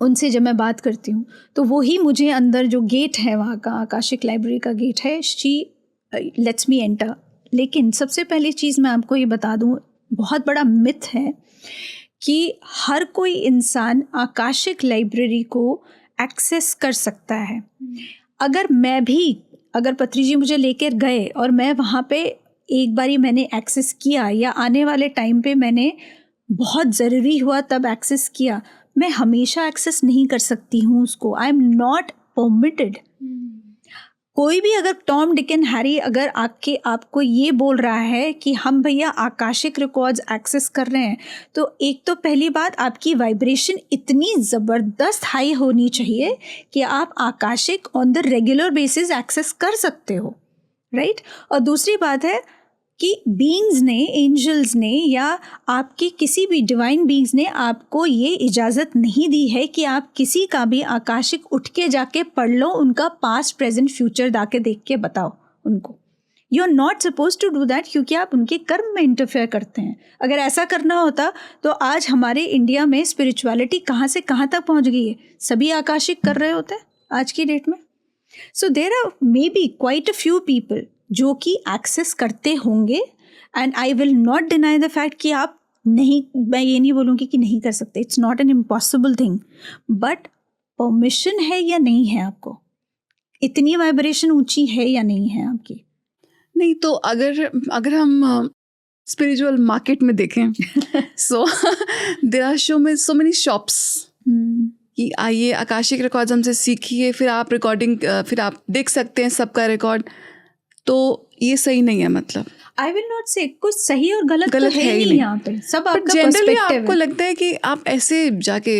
उनसे जब मैं बात करती हूँ तो वो ही मुझे अंदर जो गेट है वहाँ का, आकाशिक लाइब्रेरी का गेट है, शी लेट्स मी एंटर। लेकिन सबसे पहली चीज़ मैं आपको ये बता दूँ, बहुत बड़ा मिथ है कि हर कोई इंसान आकाशिक लाइब्रेरी को एक्सेस कर सकता है। अगर पत्री जी मुझे लेकर गए और मैं वहाँ पे एक बारी मैंने एक्सेस किया, या आने वाले टाइम पे मैंने बहुत ज़रूरी हुआ तब एक्सेस किया, मैं हमेशा एक्सेस नहीं कर सकती हूँ उसको। आई एम नॉट परमिटेड। कोई भी अगर टॉम, डिक एंड हैरी अगर आपको ये बोल रहा है कि हम भैया आकाशिक रिकॉर्ड्स एक्सेस कर रहे हैं, तो एक तो पहली बात, आपकी वाइब्रेशन इतनी ज़बरदस्त हाई होनी चाहिए कि आप Akashic on the regular basis access कर सकते हो, राइट? और दूसरी बात है कि बीइंग्स ने, एंजल्स ने, या आपके किसी भी डिवाइन बीइंग्स ने आपको ये इजाज़त नहीं दी है कि आप किसी का भी आकाशिक उठ के जाके पढ़ लो, उनका पास्ट, प्रेजेंट, फ्यूचर जाके देख के बताओ उनको। You are not suppose to do that, क्योंकि आप उनके कर्म में इंटरफेयर करते हैं। अगर ऐसा करना होता तो आज हमारे इंडिया में स्पिरिचुअलिटी कहाँ से कहाँ तक पहुँच गई है, सभी आकाशिक कर रहे होते आज की डेट में। So there are may be quite a few people जो कि एक्सेस करते होंगे, and I will not deny the fact कि आप नहीं, मैं ये नहीं बोलूँगी कि नहीं कर सकते, it's not an impossible thing, but permission है या नहीं है आपको, इतनी वाइब्रेशन ऊंची है या नहीं है आपकी। नहीं तो अगर हम स्पिरिचुअल मार्केट में देखें so there are so many shops कि आइए आकाशिक रिकॉर्ड्स हमसे सीखिए, फिर आप रिकॉर्डिंग, फिर आप देख सकते हैं सबका रिकॉर्ड। तो ये सही नहीं है, मतलब आई विल नॉट से कुछ सही और गलत तो है ही नहीं यहाँ पे, सब आपका जनरली पर्सपेक्टिव आपको है। लगता है कि आप ऐसे जाके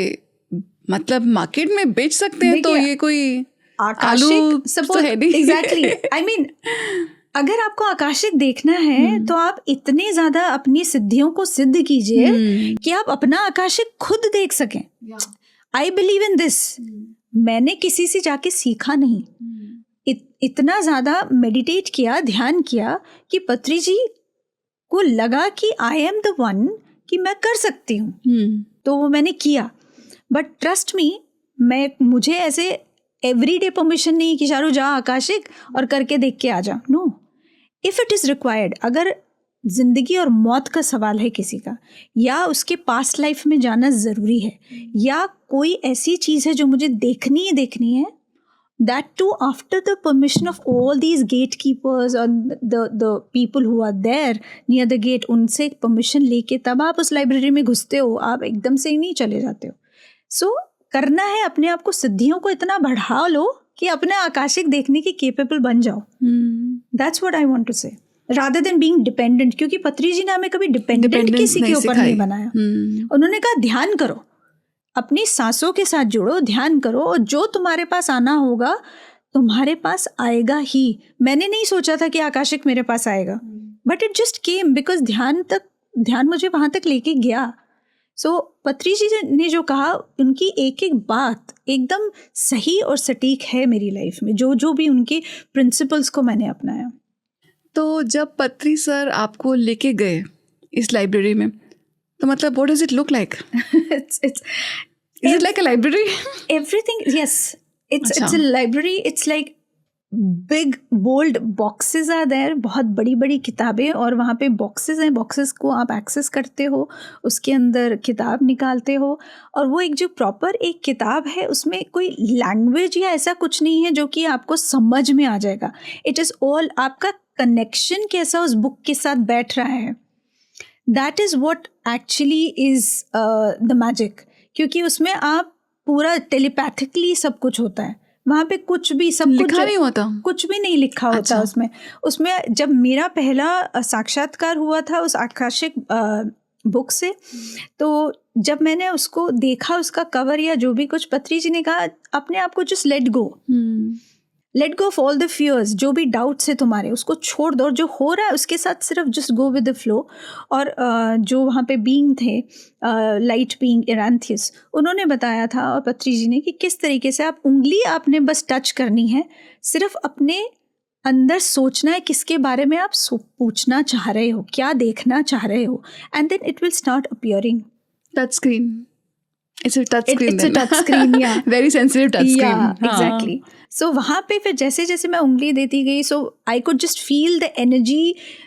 मतलब मार्केट में बेच सकते हैं, तो ये कोई आलू तो है नहीं। एग्जैक्टली, आई मीन अगर आपको आकाशिक देखना है तो आप इतने ज्यादा अपनी सिद्धियों को सिद्ध कीजिए कि आप अपना आकाशिक खुद देख सकें। I believe in this. मैंने किसी से जाके सीखा नहीं, इतना ज़्यादा मेडिटेट किया, ध्यान किया कि पत्री जी को लगा कि आई एम द वन, कि मैं कर सकती हूँ, तो वो मैंने किया। बट ट्रस्ट मी, मुझे ऐसे एवरीडे परमिशन नहीं कि चारू जा आकाशिक और करके देख के आ जा। No, if it is required, अगर ज़िंदगी और मौत का सवाल है किसी का, या उसके पास्ट लाइफ में जाना ज़रूरी है, या कोई ऐसी चीज़ है जो मुझे देखनी है, that too after the permission of all these gatekeepers or the people who are there near the gate, उनसे परमिशन लेके तब आप उस लाइब्रेरी में घुसते हो, आप एकदम से ही नहीं चले जाते हो। सो करना है अपने आप को, सिद्धियों को इतना बढ़ा लो कि अपने आकाशिक देखने की केपेबल बन जाओ। That's what I want to say, rather than being dependent, क्योंकि पत्री जी ने हमें कभी डिपेंडेंट किसी के ऊपर नहीं बनाया। उन्होंने कहा ध्यान करो, अपनी सांसों के साथ जुड़ो, ध्यान करो, और जो तुम्हारे पास आना होगा तुम्हारे पास आएगा ही। मैंने नहीं सोचा था कि आकाशिक मेरे पास आएगा, but it just came because ध्यान मुझे वहाँ तक लेके गया। सो पत्री जी ने जो कहा, उनकी एक एक बात एकदम सही और सटीक है मेरी लाइफ में, जो भी उनके प्रिंसिपल्स को मैंने अपनाया। तो जब पत्री सर आपको लेके गए इस लाइब्रेरी में, तो मतलब what does it look like? Is it like a library? Everything, yes. It's a library. It's like big bold boxes are there. बहुत बड़ी बड़ी किताबें, और वहाँ पे boxes हैं, boxes को आप access करते हो, उसके अंदर किताब निकालते हो, और वो एक जो proper एक किताब है, उसमें कोई language या ऐसा कुछ नहीं है जो कि आपको समझ में आ जाएगा। It is all आपका connection कैसा उस book के साथ बैठ रहा है। That is what actually is the magic. क्योंकि उसमें आप पूरा टेलीपैथिकली सब कुछ होता है, वहाँ पे कुछ भी सब लिखा नहीं होता, कुछ भी नहीं लिखा होता। अच्छा। उसमें जब मेरा पहला साक्षात्कार हुआ था उस आकाशिक बुक से, तो जब मैंने उसको देखा, उसका कवर या जो भी कुछ, पत्री जी ने कहा अपने आप को just let go. Let go of all the fears, जो भी डाउट्स है तुम्हारे उसको छोड़ दो, और जो हो रहा है उसके साथ सिर्फ just go with the flow. और जो वहाँ पे बीइंग थे, लाइट बीइंग एरांथियस, उन्होंने बताया था, और पत्री जी ने, कि किस तरीके से आप उंगली आपने बस टच करनी है, सिर्फ अपने अंदर सोचना है किसके बारे में आप पूछना चाह रहे हो, क्या देखना चाह रहे हो, and then it will start appearing. Touch screen, it's a touch screen. It's a touch screen, yeah. Very sensitive touch screen. Yeah, exactly. So वहाँ पे फिर जैसे जैसे मैं उंगली देती गई, so I could just feel the energy,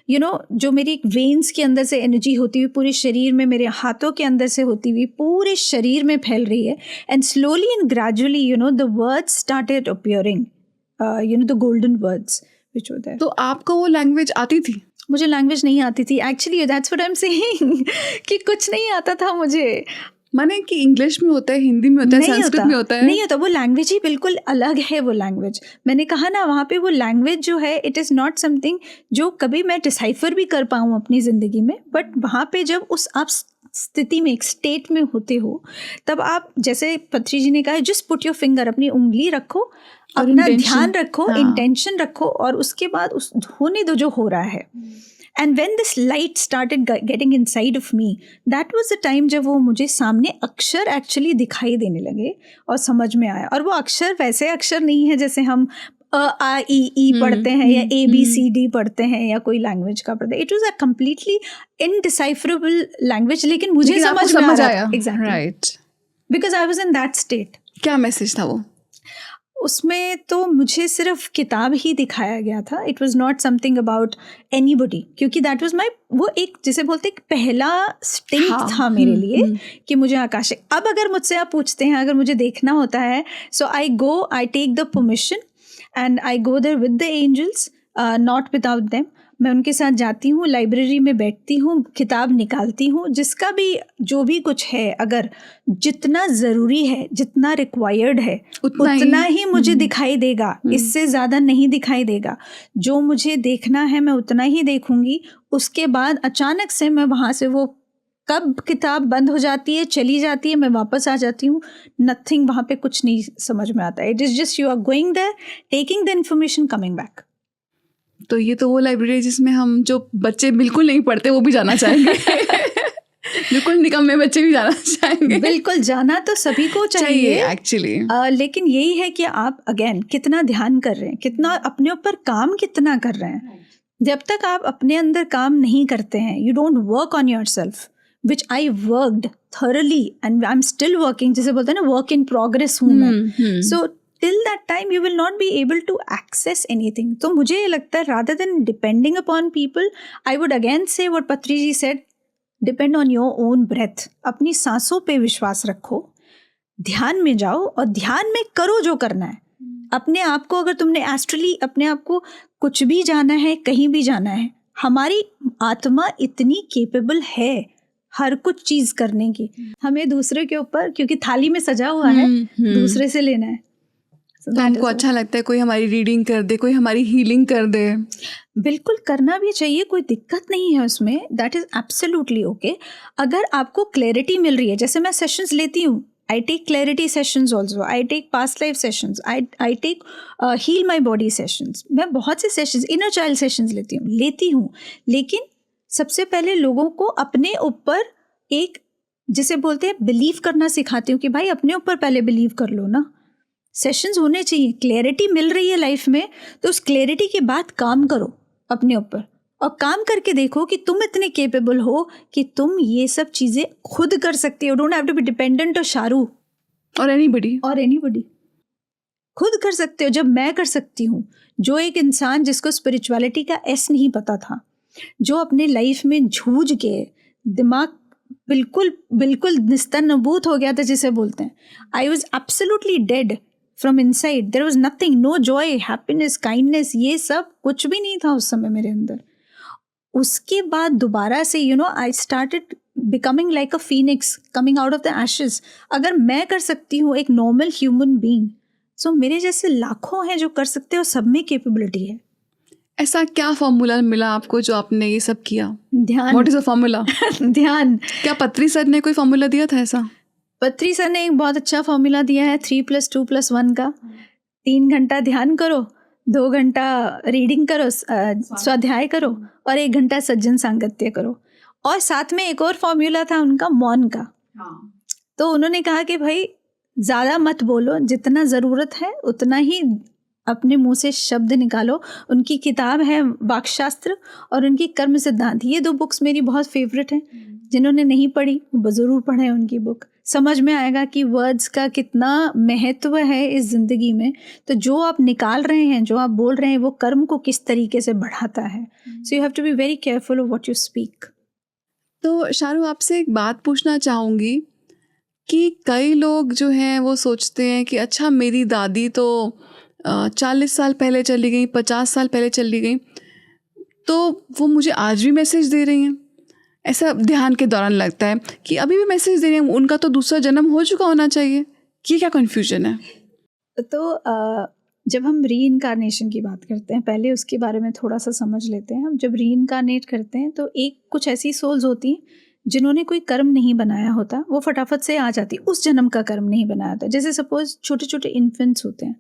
you know, जो मेरी वेन्स के अंदर से एनर्जी होती हुई पूरे शरीर में, मेरे हाथों के अंदर से होती हुई पूरे शरीर में फैल रही है। And slowly and gradually, you know, the words started appearing, you know, the golden words which were there. तो आपको वो लैंग्वेज आती थी? मुझे लैंग्वेज नहीं आती थी actually, that's what I am saying, कि कुछ नहीं आता था मुझे। माने कि इंग्लिश में होता है, हिंदी में होता है, संस्कृत में होता है? नहीं होता, वो लैंग्वेज ही बिल्कुल अलग है। वो लैंग्वेज, मैंने कहा ना, वहाँ पे वो लैंग्वेज जो है, इट इज़ नॉट समथिंग जो कभी मैं डिसाइफर भी कर पाऊँ अपनी ज़िंदगी में। बट वहाँ पे जब उस आप स्थिति में, एक स्टेट में होते हो, तब आप, जैसे पत्री जी ने कहा, जस्ट पुट योर फिंगर, अपनी उंगली रखो, अपना ध्यान रखो, इंटेंशन रखो, और उसके बाद उस होने दो जो हो रहा है। And when this light started getting inside of me, that was the time जब वो मुझे सामने अक्षर एक्चुअली दिखाई देने लगे और समझ में आया। और वो अक्षर वैसे अक्षर नहीं है जैसे हम आ ई ई पढ़ते हैं या ABCD पढ़ते हैं या कोई लैंग्वेज का पढ़ते हैं। It was a completely indecipherable language, लेकिन मुझे समझ आया। Exactly, right, because I was in that state. क्या मैसेज था वो? उसमें तो मुझे सिर्फ किताब ही दिखाया गया था। It was not something about anybody, क्योंकि दैट वॉज माई, वो एक जिसे बोलते एक पहला स्टिंग था मेरे लिए कि मुझे आकाशिक। अब अगर मुझसे आप पूछते हैं, अगर मुझे देखना होता है, so I take the permission and I go there with the angels, not without them. मैं उनके साथ जाती हूँ, लाइब्रेरी में बैठती हूँ, किताब निकालती हूँ, जिसका भी जो भी कुछ है, अगर जितना ज़रूरी है, जितना रिक्वायर्ड है, उतना ही मुझे दिखाई देगा, इससे ज़्यादा नहीं दिखाई देगा। जो मुझे देखना है मैं उतना ही देखूँगी। उसके बाद अचानक से मैं वहाँ से, वो कब किताब बंद हो जाती है, चली जाती है, मैं वापस आ जाती हूँ, नथिंग, वहाँ पे कुछ नहीं समझ में आता है। It is just you are going there, taking the information, coming back. तो ये तो वो लाइब्रेरी जिसमें हम, जो बच्चे बिल्कुल नहीं पढ़ते वो भी जाना चाहेंगे। बिल्कुल निकम्मे बच्चे भी जाना चाहेंगे। बिल्कुल, जाना तो सभी को चाहिए एक्चुअली, लेकिन यही है कि आप अगेन कितना ध्यान कर रहे हैं, कितना अपने ऊपर काम कितना कर रहे हैं। जब तक आप अपने अंदर काम नहीं करते हैं, you don't work on your self, which I worked thoroughly and I am still working, जैसे बोलते हैं ना, वर्क इन प्रोग्रेस हूँ मैं। सो till that time you will not be able to access anything. तो मुझे ये लगता है, rather than depending upon people, I would again say what Patri ji said, depend on your own breath. अपनी सांसों पे विश्वास रखो, ध्यान में जाओ और ध्यान में करो जो करना है। अपने आप को, अगर तुमने एस्ट्रली अपने आप को कुछ भी जाना है, कहीं भी जाना है, हमारी आत्मा इतनी केपेबल है हर कुछ चीज़ करने की। हमें दूसरे के ऊपर, क्योंकि थाली में सजा हुआ है, दूसरे से लेना है। तो हमको अच्छा लगता है कोई हमारी रीडिंग कर दे, कोई हमारी हीलिंग कर दे। बिल्कुल करना भी चाहिए, कोई दिक्कत नहीं है उसमें, दैट इज़ एब्सोल्युटली ओके। अगर आपको क्लैरिटी मिल रही है, जैसे मैं सेशंस लेती हूँ, I take clarity sessions also, I take past life sessions, I take heal my body sessions, मैं बहुत से सेशंस, इनर चाइल्ड सेशंस लेती हूँ। लेकिन सबसे पहले लोगों को अपने ऊपर एक, जिसे बोलते हैं, बिलीव करना सिखाती हूँ कि भाई अपने ऊपर पहले बिलीव कर लो ना। सेशंस होने चाहिए, क्लैरिटी मिल रही है लाइफ में, तो उस क्लैरिटी के बाद काम करो अपने ऊपर, और काम करके देखो कि तुम इतने केपेबल हो कि तुम ये सब चीज़ें खुद कर सकती हो। Don't have to be dependent on Sharu और एनीबडी, खुद कर सकते हो। जब मैं कर सकती हूँ, जो एक इंसान जिसको स्पिरिचुअलिटी का एस नहीं पता था, जो अपने लाइफ में जूझ के दिमाग बिल्कुल निस्तनबूत हो गया था, जिसे बोलते हैं, I was absolutely dead from inside, there was nothing, no joy, happiness, kindness, ये सब कुछ भी नहीं था उस समय मेरे अंदर। उसके बाद दोबारा से, you know, I started becoming like a Phoenix coming out of the ashes. अगर मैं कर सकती हूँ, एक नॉर्मल ह्यूमन बीइंग, सो मेरे जैसे लाखों हैं जो कर सकते हो, सब में कैपेबिलिटी है। ऐसा क्या फॉर्मूला मिला आपको जो आपने ये सब किया? ध्यान। What is the formula? ध्यान। क्या पत्री सर ने कोई फॉर्मूला दिया था ऐसा? पत्री सर ने एक बहुत अच्छा फॉर्मूला दिया है, 3+2+1 का। 3 घंटा ध्यान करो, 2 घंटा रीडिंग करो, स्वाध्याय करो, और 1 घंटा सज्जन सांगत्य करो। और साथ में एक और फॉर्मूला था उनका मौन का। तो उन्होंने कहा कि भाई ज़्यादा मत बोलो, जितना ज़रूरत है उतना ही अपने मुंह से शब्द निकालो। उनकी किताब है वाक्शास्त्र और उनकी कर्म सिद्धांत, ये 2 बुक्स मेरी बहुत फेवरेट हैं। जिन्होंने नहीं पढ़ी वो ज़रूर पढ़ें उनकी बुक, समझ में आएगा कि वर्ड्स का कितना महत्व है इस ज़िंदगी में। तो जो आप निकाल रहे हैं, जो आप बोल रहे हैं, वो कर्म को किस तरीके से बढ़ाता है। So you have to be very careful of what you speak. तो शारू, आपसे एक बात पूछना चाहूँगी कि कई लोग जो हैं वो सोचते हैं कि अच्छा मेरी दादी तो 40 साल पहले चली गई, 50 साल पहले चली गई, तो वो मुझे आज भी मैसेज दे रही हैं। ऐसा ध्यान के दौरान लगता है कि अभी भी मैसेज दे रही हैं, उनका तो दूसरा जन्म हो चुका होना चाहिए। ये क्या कन्फ्यूजन है? तो जब हम री इनकारनेशन की बात करते हैं, पहले उसके बारे में थोड़ा सा समझ लेते हैं। हम जब री इनकारनेट करते हैं तो कुछ ऐसी सोल्स होती हैं जिन्होंने कोई कर्म नहीं बनाया होता, वो फटाफट से आ जाती, उस जन्म का कर्म नहीं बनाया होता। जैसे सपोज छोटे छोटे इन्फेंट्स होते हैं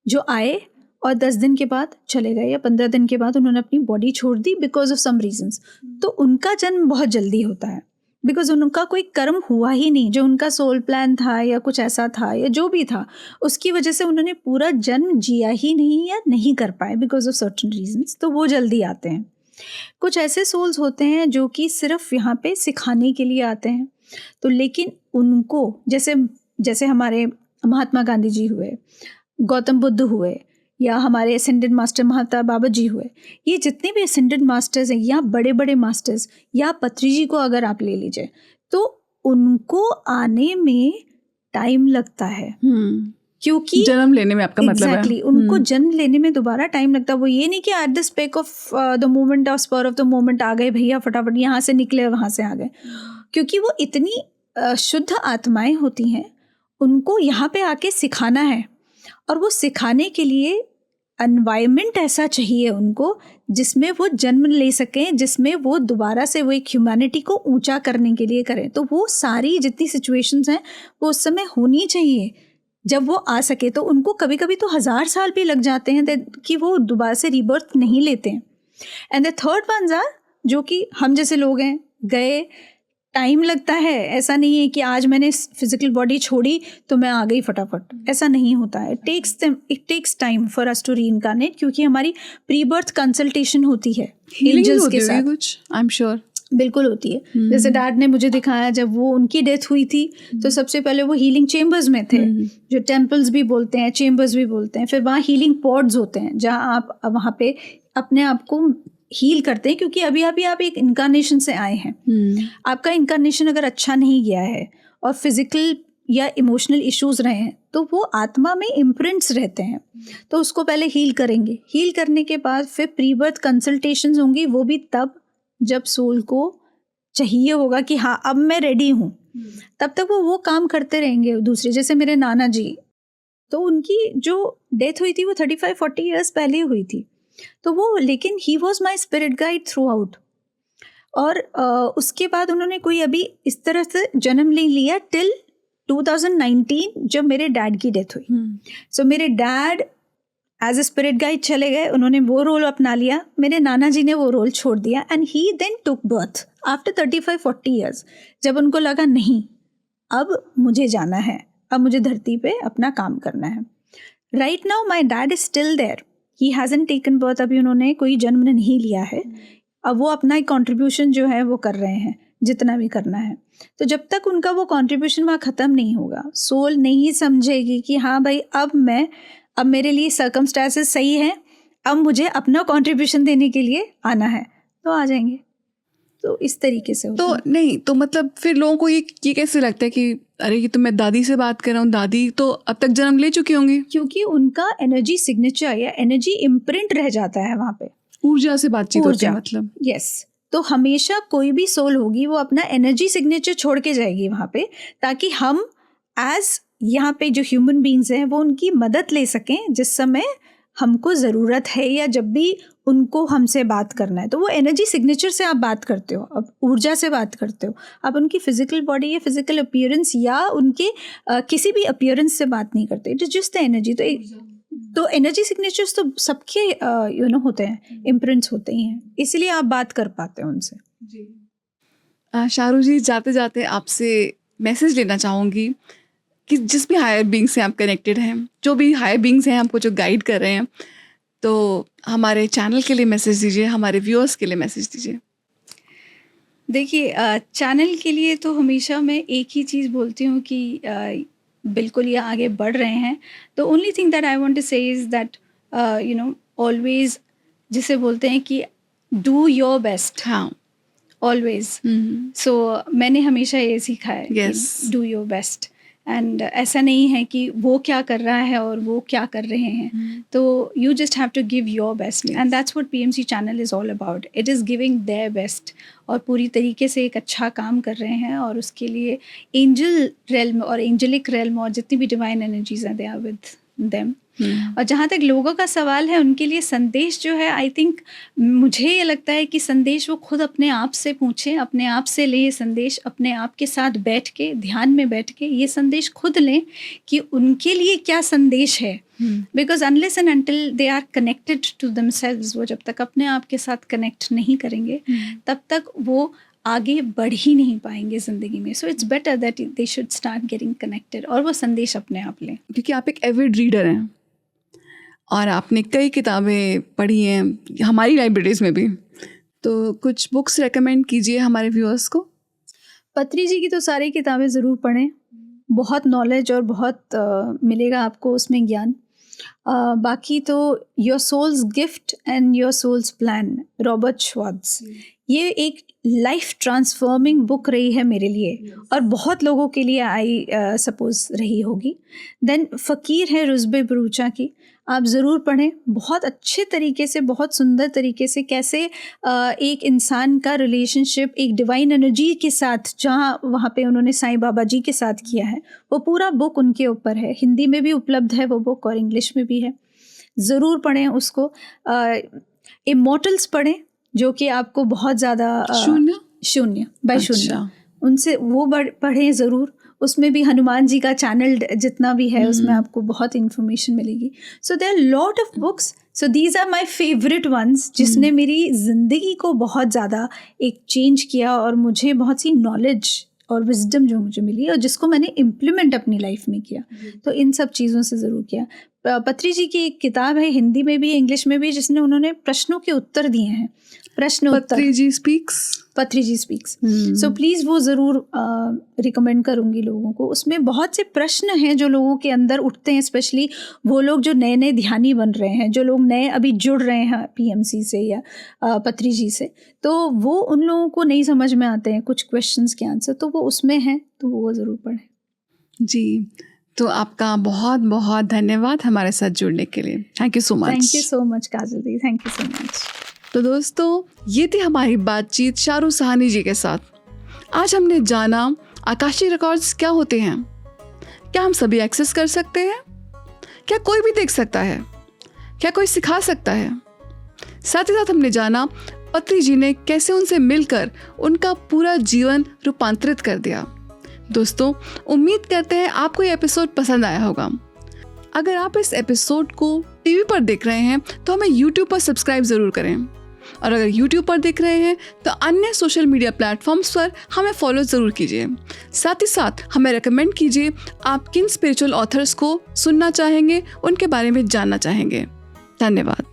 जो आए और 10 दिन के बाद चले गए या 15 दिन के बाद उन्होंने अपनी बॉडी छोड़ दी बिकॉज ऑफ सम रीजंस। तो उनका जन्म बहुत जल्दी होता है बिकॉज उनका कोई कर्म हुआ ही नहीं, जो उनका सोल प्लान था या कुछ ऐसा था या जो भी था, उसकी वजह से उन्होंने पूरा जन्म जिया ही नहीं या नहीं कर पाए बिकॉज ऑफ सर्टेन रीजंस, तो वो जल्दी आते हैं। कुछ ऐसे सोल्स होते हैं जो कि सिर्फ यहाँ पे सिखाने के लिए आते हैं। तो लेकिन उनको जैसे हमारे महात्मा गांधी जी हुए, गौतम बुद्ध हुए, या हमारे असेंडेड मास्टर महात्मा बाबा जी हुए, ये जितने भी असेंडेड मास्टर्स हैं या बड़े बड़े मास्टर्स, या पत्री जी को अगर आप ले लीजिए, तो उनको आने में टाइम लगता है। क्योंकि जन्म लेने में आपका मतलब है exactly, उनको जन्म लेने में दोबारा टाइम लगता है। वो ये नहीं कि at the spec of the moment of spur of the moment आ गए भैया, फटाफट यहाँ से निकले वहाँ से आ गए, क्योंकि वो इतनी शुद्ध आत्माएं होती हैं, उनको यहाँ पे आके सिखाना है। और वो सिखाने के लिए एनवायरनमेंट ऐसा चाहिए उनको जिसमें वो जन्म ले सकें, जिसमें वो दोबारा से वो एक ह्यूमैनिटी को ऊंचा करने के लिए करें। तो वो सारी जितनी सिचुएशंस हैं वो उस समय होनी चाहिए जब वो आ सके। तो उनको कभी कभी तो 1000 साल भी लग जाते हैं कि वो दोबारा से रीबर्थ नहीं लेते हैं। And the third ones are जो कि हम जैसे लोग हैं, गए, टाइम लगता है। ऐसा नहीं है कि आज मैंने फिजिकल बॉडी छोड़ी तो मैं आ गई फटाफट, ऐसा नहीं होता है। It takes time for us to reincarnate, क्योंकि हमारी प्री बर्थ कंसल्टेशन होती है एंजल्स के साथ, कुछ आई एम श्योर बिल्कुल होती है। जैसे डैड ने मुझे दिखाया, जब वो उनकी डेथ हुई थी तो सबसे पहले वो हीलिंग चेम्बर्स में थे, जो टेम्पल्स भी बोलते हैं, चेम्बर्स भी बोलते हैं। फिर वहाँ हीलिंग पॉड्स होते हैं जहाँ आप वहाँ पे अपने आप को हील करते हैं, क्योंकि अभी आप एक इनकारनेशन से आए हैं। आपका इनकारनेशन अगर अच्छा नहीं गया है और फिजिकल या इमोशनल इश्यूज रहे हैं तो वो आत्मा में इम्प्रिंट्स रहते हैं, तो उसको पहले हील करेंगे। हील करने के बाद फिर प्री बर्थ कंसल्टेशंस होंगी, वो भी तब जब सोल को चाहिए होगा कि हाँ अब मैं रेडी हूँ, तब तक वो काम करते रहेंगे। दूसरे जैसे मेरे नाना जी, तो उनकी जो डेथ हुई थी वो 35-40 ईयर्स पहले हुई थी, तो वो, लेकिन he was my spirit guide through out. और उसके बाद उन्होंने कोई अभी इस तरह से जन्म नहीं लिया टिल 2019 जब मेरे डैड की डेथ हुई। सो मेरे dad as a spirit guide चले गए, उन्होंने वो रोल अपना लिया, मेरे नाना जी ने वो रोल छोड़ दिया। And he then took birth after 35-40 years, जब उनको लगा नहीं अब मुझे जाना है, अब मुझे धरती पे अपना काम करना है। Right now my dad is still there, he hasn't taken birth, अभी उन्होंने कोई जन्म नहीं लिया है। अब वो अपना एक कॉन्ट्रीब्यूशन जो है वो कर रहे हैं, जितना भी करना है। तो जब तक उनका वो कॉन्ट्रीब्यूशन वहाँ ख़त्म नहीं होगा, सोल नहीं समझेगी कि हाँ भाई अब मेरे लिए सर्कमस्टेंसेस सही है, अब मुझे अपना कॉन्ट्रीब्यूशन देने के लिए आना है, तो आ जाएंगे। तो इस तरीके से तो नहीं, तो मतलब फिर लोगों को ये कैसे लगता है कि अरे ये तो मैं दादी से बात कर रहा हूँ, दादी तो अब तक जन्म ले चुकी होंगी, क्योंकि उनका एनर्जी सिग्नेचर या एनर्जी इम्प्रिंट रह जाता है वहाँ पे, ऊर्जा से बातचीत होती है मतलब। यस, तो हमेशा कोई भी सोल होगी वो अपना एनर्जी सिग्नेचर छोड़ के जाएगी वहाँ पे, ताकि हम एज यहाँ पे जो ह्यूमन बींग्स हैं वो उनकी मदद ले सकें जिस समय हमको ज़रूरत है, या जब भी उनको हमसे बात करना है। तो वो एनर्जी सिग्नेचर से आप बात करते हो, अब ऊर्जा से बात करते हो, आप उनकी फिजिकल बॉडी या फिजिकल अपीयरेंस या उनके किसी भी अपीयरेंस से बात नहीं करते, it is just the energy. तो तो एनर्जी सिग्नेचर्स तो सबके होते हैं, इम्प्रिंट्स होते ही हैं, इसलिए आप बात कर पाते हैं उनसे। जी शारू जी, जाते जाते आपसे मैसेज लेना चाहूँगी कि जिस भी हायर बींग से आप कनेक्टेड हैं, जो भी हायर बींग्स हैं आपको जो गाइड कर रहे हैं, तो हमारे चैनल के लिए मैसेज दीजिए, हमारे व्यूअर्स के लिए मैसेज दीजिए। देखिए चैनल के लिए तो हमेशा मैं एक ही चीज़ बोलती हूँ कि बिल्कुल ये आगे बढ़ रहे हैं। The only thing that I want to say is that always, जिसे बोलते हैं कि डू योर बेस्ट। हाँ, ऑलवेज। सो मैंने हमेशा ये सीखा है, Yes. Do your best. And ऐसा नहीं है कि वो क्या कर रहा है और वो क्या कर रहे हैं, तो you just have to give your best, and that's what PMC channel is all about. It is giving their best, और पूरी तरीके से एक अच्छा काम कर रहे हैं, और उसके लिए एंजल रेल्म और एंजलिक रेल्म और जितनी भी डिवाइन एनर्जीज हैं, दे आर विद देम। और जहाँ तक लोगों का सवाल है, उनके लिए संदेश जो है, आई थिंक मुझे ये लगता है कि संदेश वो खुद अपने आप से पूछें, अपने आप से लें ये संदेश, अपने आप के साथ बैठ के, ध्यान में बैठ के ये संदेश खुद लें कि उनके लिए क्या संदेश है। Because unless and until they are connected to themselves, वो जब तक अपने आप के साथ कनेक्ट नहीं करेंगे तब तक वो आगे बढ़ ही नहीं पाएंगे ज़िंदगी में। So it's better that they should start getting connected, और वो संदेश अपने आप लें। क्योंकि आप एक एविड रीडर हैं और आपने कई किताबें पढ़ी हैं हमारी लाइब्रेरीज में भी, तो कुछ बुक्स रेकमेंड कीजिए हमारे व्यूअर्स को। पत्री जी की तो सारी किताबें ज़रूर पढ़ें, बहुत नॉलेज और बहुत मिलेगा आपको उसमें ज्ञान। बाकी तो your soul's gift and your soul's plan, Robert Schwartz, ये एक लाइफ ट्रांसफॉर्मिंग बुक रही है मेरे लिए, और बहुत लोगों के लिए आई सपोज रही होगी। देन फ़कीर है रुज़बे बरूचा की, आप ज़रूर पढ़ें। बहुत अच्छे तरीके से, बहुत सुंदर तरीके से कैसे एक इंसान का रिलेशनशिप एक डिवाइन एनर्जी के साथ, जहाँ वहाँ पे उन्होंने साईं बाबा जी के साथ किया है, वो पूरा बुक उनके ऊपर है। हिंदी में भी उपलब्ध है वो बुक और इंग्लिश में भी है, ज़रूर पढ़ें उसको। इमॉर्टल्स पढ़ें, जो कि आपको बहुत ज़्यादा शून्य बाय शून्य, उनसे वो पढ़ें ज़रूर। उसमें भी हनुमान जी का चैनल जितना भी है उसमें आपको बहुत इन्फॉर्मेशन मिलेगी। So there are lot of books, so these are my favourite ones, जिसने मेरी ज़िंदगी को बहुत ज़्यादा एक चेंज किया, और मुझे बहुत सी नॉलेज और विजडम जो मुझे मिली, और जिसको मैंने इम्प्लीमेंट अपनी लाइफ में किया। तो इन सब चीज़ों से ज़रूर किया। पत्री जी की एक किताब है, हिंदी में भी इंग्लिश में भी, जिसने उन्होंने प्रश्नों के उत्तर दिए हैं, प्रश्न उत्तर। पत्री जी स्पीक्स। सो प्लीज़ वो ज़रूर रिकमेंड करूँगी लोगों को। उसमें बहुत से प्रश्न हैं जो लोगों के अंदर उठते हैं, स्पेशली वो लोग जो नए नए ध्यानी बन रहे हैं, जो लोग नए अभी जुड़ रहे हैं पीएमसी से या पत्री जी से, तो वो उन लोगों को नहीं समझ में आते हैं कुछ क्वेश्चंस के आंसर, तो वो उसमें हैं, तो वो ज़रूर पढ़ें। जी, तो आपका बहुत बहुत धन्यवाद हमारे साथ जुड़ने के लिए। Thank you so much. Thank you so much Kajal the, thank you so much. तो दोस्तों, ये थी हमारी बातचीत शारू सहानी जी के साथ। आज हमने जाना आकाशीय रिकॉर्ड्स क्या होते हैं, क्या हम सभी एक्सेस कर सकते हैं, क्या कोई भी देख सकता है, क्या कोई सिखा सकता है। साथ ही साथ हमने जाना पत्री जी ने कैसे उनसे मिलकर उनका पूरा जीवन रूपांतरित कर दिया। दोस्तों, उम्मीद करते हैं आपको ये एपिसोड पसंद आया होगा। अगर आप इस एपिसोड को टीवी पर देख रहे हैं तो हमें यूट्यूब पर सब्सक्राइब ज़रूर करें, और अगर यूट्यूब पर देख रहे हैं तो अन्य सोशल मीडिया प्लेटफॉर्म्स पर हमें फॉलो ज़रूर कीजिए। साथ ही साथ हमें रेकमेंड कीजिए आप किन स्पिरिचुअल ऑथर्स को सुनना चाहेंगे, उनके बारे में जानना चाहेंगे। धन्यवाद।